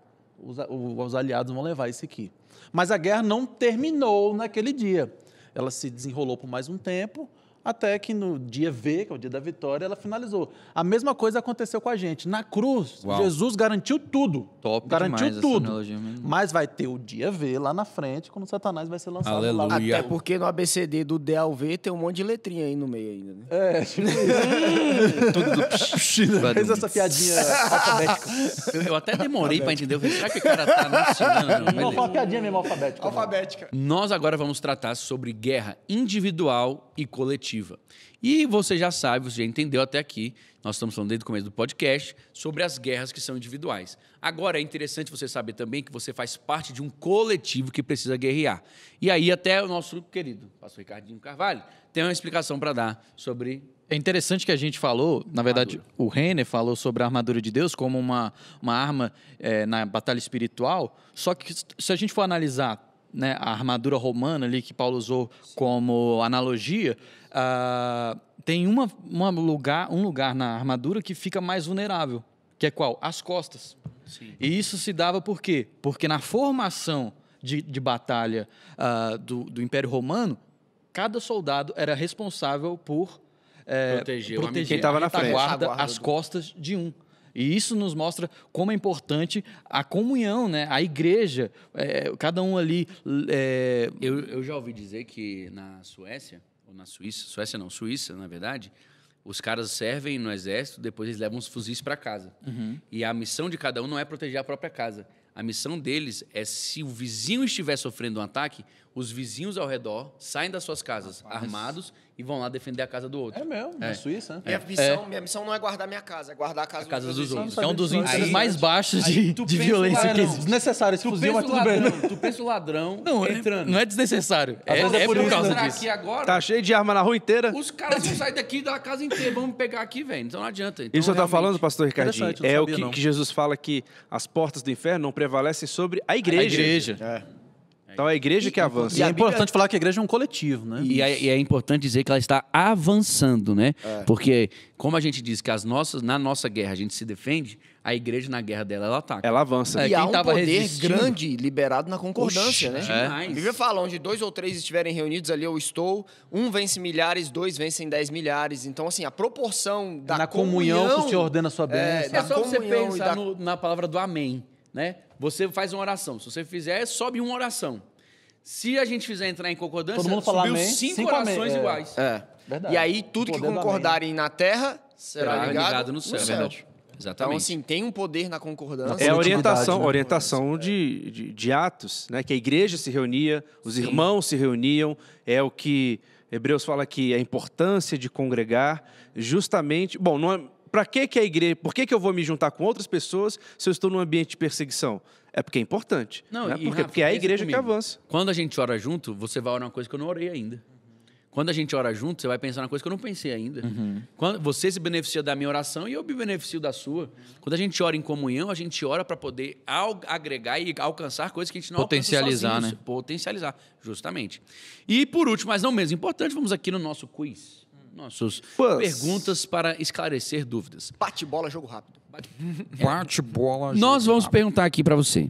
os aliados vão levar isso aqui. Mas a guerra não terminou naquele dia. Ela se desenrolou por mais um tempo, até que no dia V, que é o dia da vitória, ela finalizou. A mesma coisa aconteceu com a gente. Na cruz, Uau. Jesus garantiu tudo. Top garantiu demais essa tudo. analogia mesmo. Mas vai ter o dia V lá na frente, quando Satanás vai ser lançado Aleluia. lá. E Até porque no ABCD do D ao V tem um monte de letrinha aí no meio ainda, né? É, tipo, fez essa piadinha alfabética. Eu até demorei para entender. Eu falei, será que o cara tá anunciando? Não, Não, beleza. foi uma piadinha mesmo alfabética. Alfabética. Nós agora vamos tratar sobre guerra individual e coletiva. E você já sabe, você já entendeu até aqui, nós estamos falando desde o começo do podcast, sobre as guerras que são individuais. Agora, é interessante você saber também que você faz parte de um coletivo que precisa guerrear. E aí até o nosso querido pastor Ricardinho Carvalho tem uma explicação para dar sobre... É interessante que a gente falou, na verdade, o Renner falou sobre a armadura de Deus como uma arma na batalha espiritual, só que se a gente for analisar, né, a armadura romana ali que Paulo usou como analogia, tem um lugar na armadura que fica mais vulnerável, que é qual? As costas. Sim. E isso se dava por quê? Porque na formação de batalha do Império Romano, cada soldado era responsável por Proteger quem tava na frente. retaguarda, as costas de um. E isso nos mostra como é importante a comunhão, né? A igreja, cada um ali... Eu já ouvi dizer que na Suécia, ou na Suíça, Suécia não, Suíça, na verdade, os caras servem no exército, depois eles levam os fuzis para casa. E a missão de cada um não é proteger a própria casa. A missão deles é, se o vizinho estiver sofrendo um ataque, os vizinhos ao redor saem das suas casas armados e vão lá defender a casa do outro. É mesmo, na Suíça, né? Minha missão não é guardar minha casa, é guardar a casa, dos vizinhos. outros. É um dos Aí- índices mais baixos aí tu de pensa violência lá, que não. existe. Desnecessário esse Tu fuzil, pensa, mas o tudo bem. né? ladrão, tu pensa o ladrão Não, entrando. não é desnecessário. Às vezes é por eu isso, vou né? entrar disso. aqui agora, Tá cheio de arma na rua inteira. os caras vão sair daqui da casa inteira, vamos pegar aqui, velho. Então não adianta. Então, Isso eu tá realmente, falando, pastor Ricardinho, Interessante, não é o sabia, não. que Jesus fala que as portas do inferno não prevalecem sobre a A igreja. igreja. Então é a igreja que avança. E é importante falar que a igreja é um coletivo, né? E é importante dizer que ela está avançando, né? Porque, como a gente diz que na nossa guerra a gente se defende, a igreja na guerra dela, ela ataca. Ela avança. É, E quem há um tava poder resistindo- grande liberado na concordância, né? demais. A Bíblia fala, onde 2 ou 3 estiverem reunidos, ali eu estou. 1 vence milhares, 2 vencem 10 milhares. Então, assim, a proporção da Na comunhão que o Senhor ordena a sua bênção. É só você comunhão e pensar da- na palavra do amém, né? Você faz uma oração. Se você fizer, sobe uma oração. Se a gente fizer entrar em concordância, Todo mundo falar subiu amém, 5 cinco amém, orações é. iguais. Verdade. E aí, tudo O que poder do concordarem na terra será ligado no céu. Então, Exatamente. assim, tem um poder na concordância. É a coletividade, né? orientação de Atos, né? Que a igreja se reunia, os irmãos se reuniam, é o que Hebreus fala que é a importância de congregar, justamente... Bom, para que a igreja... Por que eu vou me juntar com outras pessoas se eu estou num ambiente de perseguição? É porque é importante. Não, né? e, Porque, Rafa, porque é a pensa igreja que comigo. avança. Quando a gente ora junto, você vai orar uma coisa que eu não orei ainda. Quando a gente ora junto, você vai pensar na coisa que eu não pensei ainda. Quando você se beneficia da minha oração e eu me beneficio da sua. Quando a gente ora em comunhão, a gente ora para poder agregar e alcançar coisas que a gente não Potencializar, alcança sozinho. né? Potencializar, justamente. E por último, mas não menos importante, vamos aqui no nosso quiz. Nossas Quiz. perguntas para esclarecer dúvidas. Bate bola, jogo rápido. Bate bola. Nós vamos perguntar aqui para você.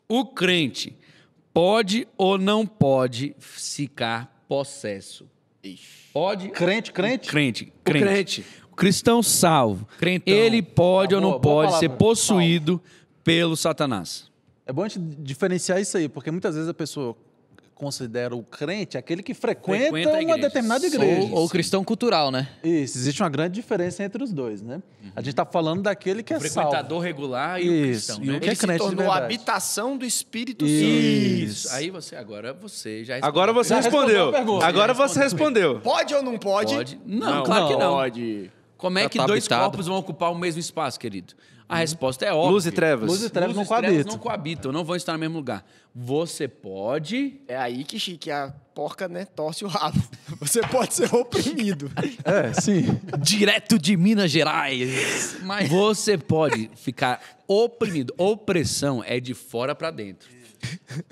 O crente pode ou não pode ficar possesso? Pode? Crente? Crente. O crente. O cristão salvo. Crentão. Ele pode ou não boa pode ser palavra. possuído pelo Satanás? É bom a gente diferenciar isso aí, porque muitas vezes a pessoa considera o crente aquele que frequenta Frequenta a uma igreja. determinada igreja. Ou cristão cultural, né? Isso, existe uma grande diferença entre os dois, né? A gente está falando daquele que é salvo. Frequentador regular e o Isso, cristão, e o né? que é Ele se crente de tornou a verdade. habitação do Espírito Santo. Isso. Aí você já respondeu. Agora você Já respondeu respondeu. a pergunta. Agora Já você respondeu. Pode ou não pode? Pode? Não, claro que não. Pode. Como é Já que tá dois habitado. corpos vão ocupar o mesmo espaço, querido? A resposta é óbvia. Luz e trevas. Luz e trevas Luz não e trevas coabitam. não coabitam, não vão estar no mesmo lugar. Você pode... É aí que a porca, né, torce o rabo. Você pode ser oprimido. É, sim. Direto de Minas Gerais. Mas... Você pode ficar oprimido. Opressão é de fora para dentro.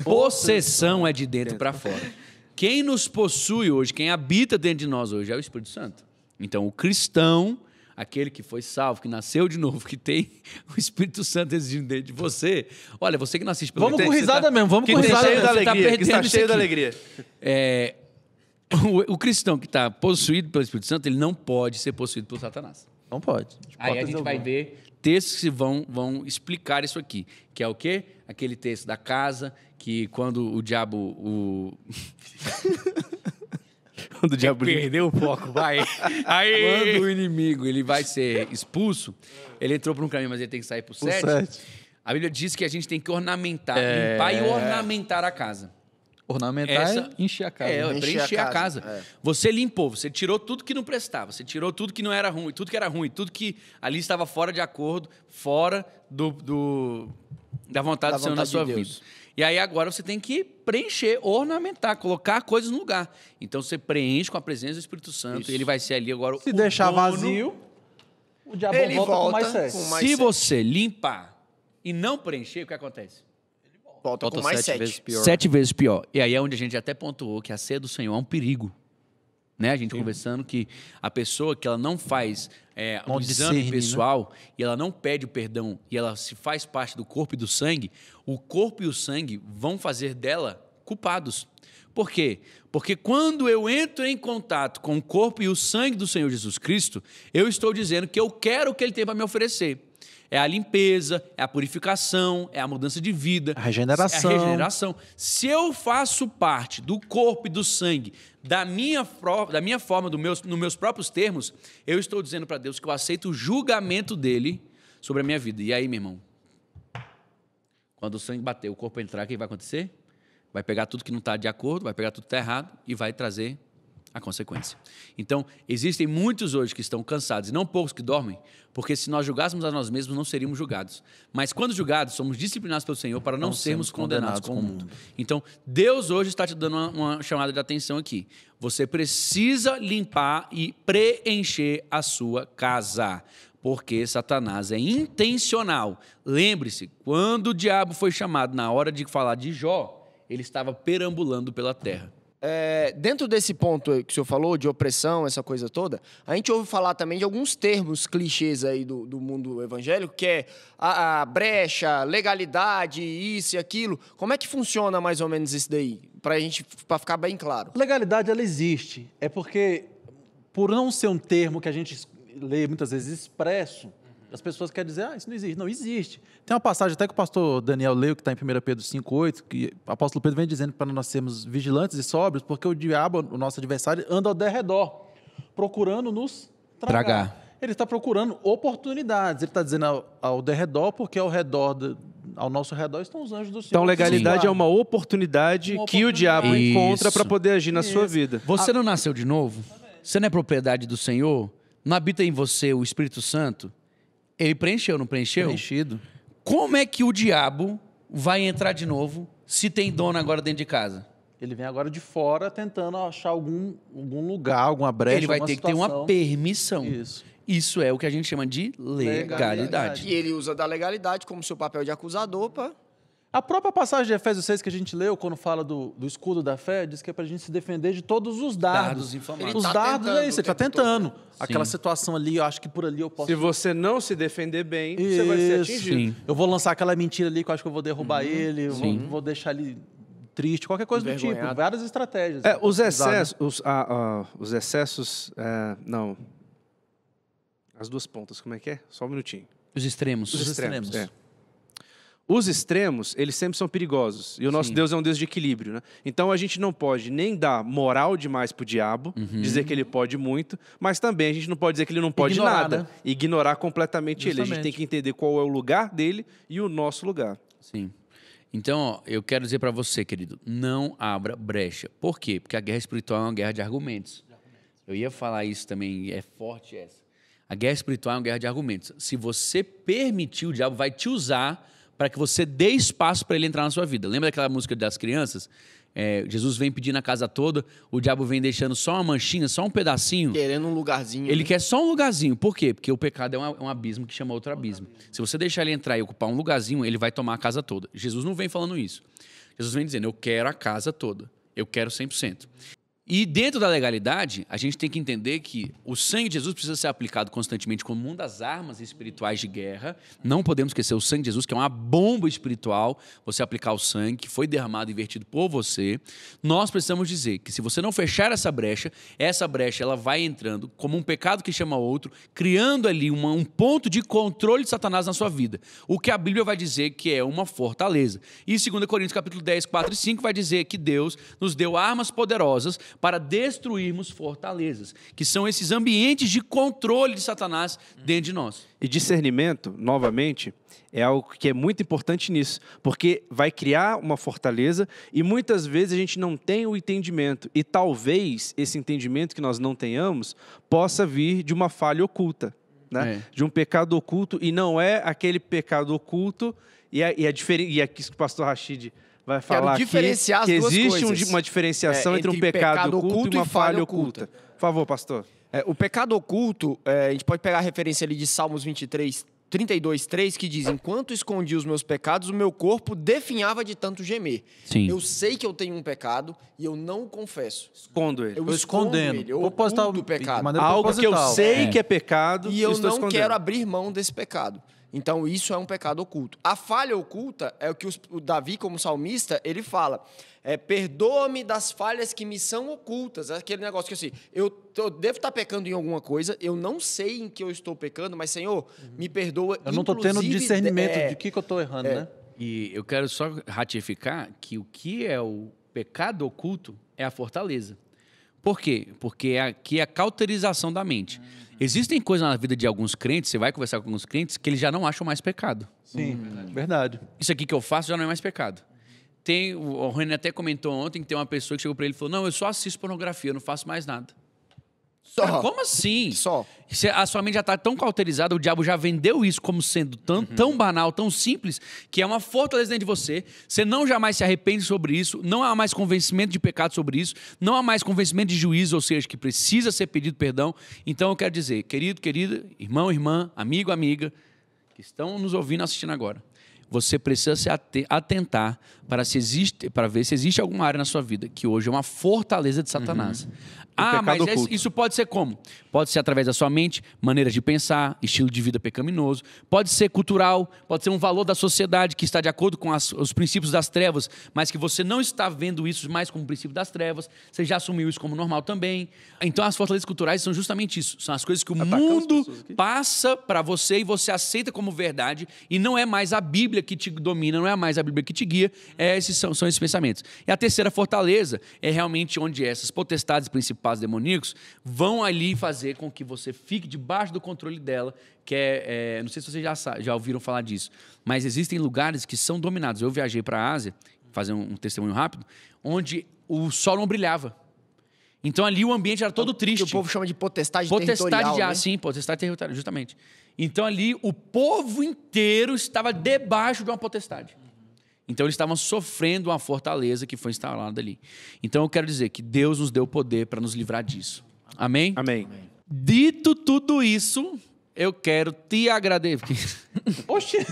Possessão é de dentro para fora. Quem nos possui hoje, quem habita dentro de nós hoje é o Espírito Santo. Então, o cristão, aquele que foi salvo, que nasceu de novo, que tem o Espírito Santo residindo dentro de você. Olha, você que não assiste pelo Vamos com você risada mesmo, vamos que com tá risada. Cheio da você tá alegria. Que perdendo está isso cheio da aqui. alegria. O cristão que está possuído pelo Espírito Santo, ele não pode ser possuído por Satanás. Não pode. Aí a gente vai ver textos que vão explicar isso aqui. Que é o quê? Aquele texto da casa, que quando o diabo... Quando o diabo Perdeu o foco, vai. Quando o inimigo ele vai ser expulso, ele entrou por um caminho, mas ele tem que sair por Por 7. sete. A Bíblia diz que a gente tem que ornamentar, limpar e ornamentar a casa. Ornamentar e encher a casa. É, né? preencher a casa. É. Você limpou, você tirou tudo que não prestava, você tirou tudo que não era ruim, tudo que era ruim, tudo que ali estava fora de acordo, fora da vontade Da do Senhor na vontade sua de Deus. vida. E aí agora você tem que preencher, ornamentar, colocar coisas no lugar. Então você preenche com a presença do Espírito Santo, e ele vai ser ali agora Se o deixar dono. vazio, o diabo Ele volta com volta mais sete. com mais Se sete. você limpar e não preencher, o que acontece? Volta Volta com mais 7 vezes 7. pior. 7 vezes pior. E aí é onde a gente até pontuou que a ceia do Senhor é um perigo. Né? A gente conversando que a pessoa que ela não faz um Não exame discerne, pessoal e ela não pede o perdão e ela se faz parte do corpo e do sangue, o corpo e o sangue vão fazer dela culpados. Por quê? Porque quando eu entro em contato com o corpo e o sangue do Senhor Jesus Cristo, eu estou dizendo que eu quero o que Ele tem para me oferecer. É a limpeza, é a purificação, é a mudança de vida. A regeneração. É a regeneração. Se eu faço parte do corpo e do sangue, da minha forma, nos meus próprios termos, eu estou dizendo para Deus que eu aceito o julgamento dele sobre a minha vida. E aí, meu irmão? Quando o sangue bater, o corpo entrar, o que vai acontecer? vai pegar tudo que não está de acordo, vai pegar tudo que está errado e vai trazer a consequência. Então, existem muitos hoje que estão cansados, e não poucos que dormem, porque se nós julgássemos a nós mesmos, não seríamos julgados. Mas quando julgados, somos disciplinados pelo Senhor para não sermos condenados com o mundo. Então, Deus hoje está te dando uma chamada de atenção aqui. Você precisa limpar e preencher a sua casa, porque Satanás é intencional. Lembre-se, quando o diabo foi chamado na hora de falar de Jó, ele estava perambulando pela terra. Dentro desse ponto que o senhor falou, de opressão, essa coisa toda, a gente ouve falar também de alguns termos clichês aí do mundo evangélico, que é a brecha, legalidade, isso e aquilo. Como é que funciona mais ou menos isso daí? Para ficar bem claro. Legalidade, ela existe. É porque, por não ser um termo que a gente lê muitas vezes expresso, as pessoas querem dizer, isso não existe. Não, existe. Tem uma passagem até que o pastor Daniel leu, que está em 1 Pedro 5,8, que o apóstolo Pedro vem dizendo para nós sermos vigilantes e sóbrios, porque o diabo, o nosso adversário, anda ao derredor, procurando nos tragar. Ele está procurando oportunidades. Ele está dizendo ao derredor, porque ao nosso redor estão os anjos do Senhor. Então, legalidade é uma oportunidade que o diabo encontra para poder agir na sua vida. Você não nasceu de novo? Você não é propriedade do Senhor? Não habita em você o Espírito Santo? Ele preencheu, não preencheu? Preenchido. Como é que o diabo vai entrar de novo se tem dono agora dentro de casa? Ele vem agora de fora tentando achar algum lugar, alguma brecha, Ele vai alguma ter que ter situação. uma permissão. Isso É o que a gente chama de legalidade. E ele usa da legalidade como seu papel de acusador para... A própria passagem de Efésios 6 que a gente leu, quando fala do escudo da fé, diz que é para a gente se defender de todos os dardos. Inflamados. Os tá dardos tentando é isso, ele está o tempo todo, tentando. né? Aquela situação ali, eu acho que por ali eu posso... Se você não se defender bem, você vai ser Isso. atingido. Sim. Eu vou lançar aquela mentira ali que eu acho que eu vou derrubar ele, eu vou deixar ele triste, qualquer coisa do tipo. Envergonhado. Várias estratégias. Os excessos, não. As duas pontas, como é que é? Só um minutinho. Os extremos. Os extremos. É. Os extremos, eles sempre são perigosos. E o nosso Deus é um Deus de equilíbrio, né? Então a gente não pode nem dar moral demais pro diabo, dizer que ele pode muito, mas também a gente não pode dizer que ele não pode Ignorar, nada. né? Ignorar completamente ele. A gente Justamente. tem que entender qual é o lugar dele e o nosso lugar. Sim. Então, ó, eu quero dizer para você, querido, não abra brecha. Por quê? Porque a guerra espiritual é uma guerra de argumentos. Eu ia falar isso também, é forte essa. A guerra espiritual é uma guerra de argumentos. Se você permitir, o diabo vai te usar para que você dê espaço para ele entrar na sua vida. Lembra daquela música das crianças? Jesus vem pedindo a casa toda, o diabo vem deixando só uma manchinha, só um pedacinho. Querendo um lugarzinho. Ele quer só um lugarzinho. Por quê? Porque o pecado é um abismo que chama outro abismo. Se você deixar ele entrar e ocupar um lugarzinho, ele vai tomar a casa toda. Jesus não vem falando isso. Jesus vem dizendo, eu quero a casa toda. Eu quero 100%. E dentro da legalidade, a gente tem que entender que o sangue de Jesus precisa ser aplicado constantemente como uma das armas espirituais de guerra. Não podemos esquecer o sangue de Jesus, que é uma bomba espiritual, você aplicar o sangue que foi derramado e vertido por você. Nós precisamos dizer que se você não fechar essa brecha ela vai entrando como um pecado que chama outro, criando ali um ponto de controle de Satanás na sua vida. O que a Bíblia vai dizer que é uma fortaleza. E 2 Coríntios capítulo 10, 4 e 5 vai dizer que Deus nos deu armas poderosas para destruirmos fortalezas, que são esses ambientes de controle de Satanás dentro de nós. E discernimento, novamente, é algo que é muito importante nisso, porque vai criar uma fortaleza e muitas vezes a gente não tem o entendimento. E talvez esse entendimento que nós não tenhamos possa vir de uma falha oculta, né? De um pecado oculto, e não é aquele pecado oculto, e aqui que o pastor Rashid vai falar aqui, diferenciar as que duas existe coisas. uma diferenciação entre um pecado oculto e uma falha oculta. Por favor, pastor. O pecado oculto, a gente pode pegar a referência ali de Salmos 32:3, que diz, enquanto escondi os meus pecados, o meu corpo definhava de tanto gemer. Sim. Eu sei que eu tenho um pecado e eu não o confesso. Escondo ele. Eu Estou escondo escondendo. ele, eu Proposital, oculto o pecado. de maneira Algo que eu proposital. sei que é pecado E eu estou não escondendo. quero abrir mão desse pecado. Então, isso é um pecado oculto. A falha oculta é o que o Davi, como salmista, ele fala. Perdoa-me das falhas que me são ocultas. É aquele negócio que assim, eu devo estar pecando em alguma coisa, eu não sei em que eu estou pecando, mas, Senhor, me perdoa. Eu não estou tendo discernimento de que eu estou errando, né? E eu quero só ratificar que o que é o pecado oculto é a fortaleza. Por quê? Porque aqui é a cauterização da mente. Existem coisas na vida de alguns crentes, você vai conversar com alguns crentes, que eles já não acham mais pecado. Sim, verdade. Isso aqui que eu faço já não é mais pecado. O Rony até comentou ontem que tem uma pessoa que chegou pra ele e falou: não, eu só assisto pornografia, eu não faço mais nada. Cara, como assim? Só. A sua mente já está tão cauterizada, o diabo já vendeu isso como sendo tão banal, tão simples, que é uma fortaleza dentro de você. Você não jamais se arrepende sobre isso, não há mais convencimento de pecado sobre isso, não há mais convencimento de juízo, ou seja, que precisa ser pedido perdão. Então eu quero dizer, querido, querida, irmão, irmã, amigo, amiga, que estão nos ouvindo, assistindo agora, você precisa se atentar para ver se existe alguma área na sua vida que hoje é uma fortaleza de Satanás. Mas isso pode ser como? Pode ser através da sua mente, maneiras de pensar, estilo de vida pecaminoso. Pode ser cultural, pode ser um valor da sociedade que está de acordo com os princípios das trevas, mas que você não está vendo isso mais como princípio das trevas. Você já assumiu isso como normal também. Então as fortalezas culturais são justamente isso. São as coisas que o mundo passa para você e você aceita como verdade, e não é mais a Bíblia que te domina, não é mais a Bíblia que te guia. Esses são esses pensamentos. E a terceira fortaleza é realmente onde essas potestades principais demoníacos vão ali fazer com que você fique debaixo do controle dela, que não sei se vocês já ouviram falar disso, mas existem lugares que são dominados. Eu viajei para a Ásia, fazer um testemunho rápido, onde o sol não brilhava. Então ali o ambiente era todo triste. Que o povo chama de potestade territorial, né? Sim, potestade territorial, justamente. Então ali o povo inteiro estava debaixo de uma potestade. Então, eles estavam sofrendo uma fortaleza que foi instalada ali. Então, eu quero dizer que Deus nos deu o poder para nos livrar disso. Amém? Amém. Dito tudo isso, eu quero te agradecer. Oxente!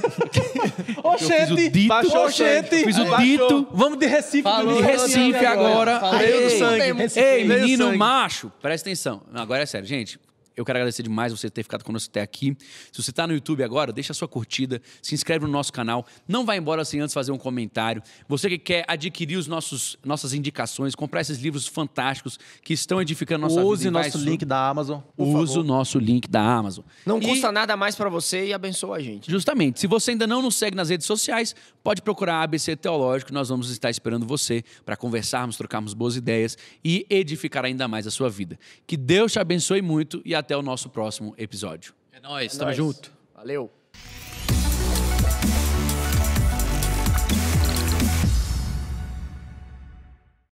Baixou o sangue. Fiz o dito. Vamos de Recife. De Recife agora. Ei, menino sangue. macho, presta atenção. Agora é sério, gente. Eu quero agradecer demais você ter ficado conosco até aqui. Se você está no YouTube agora, deixa a sua curtida, se inscreve no nosso canal. Não vai embora sem antes fazer um comentário. Você que quer adquirir nossas indicações, comprar esses livros fantásticos que estão edificando nossa vida. Use nosso link da Amazon. Use o nosso link da Amazon. Não custa nada mais para você e abençoa a gente. Justamente. Se você ainda não nos segue nas redes sociais, pode procurar a ABC Teológico. Nós vamos estar esperando você para conversarmos, trocarmos boas ideias e edificar ainda mais a sua vida. Que Deus te abençoe muito e até o nosso próximo episódio. É nóis, tamo junto. Valeu.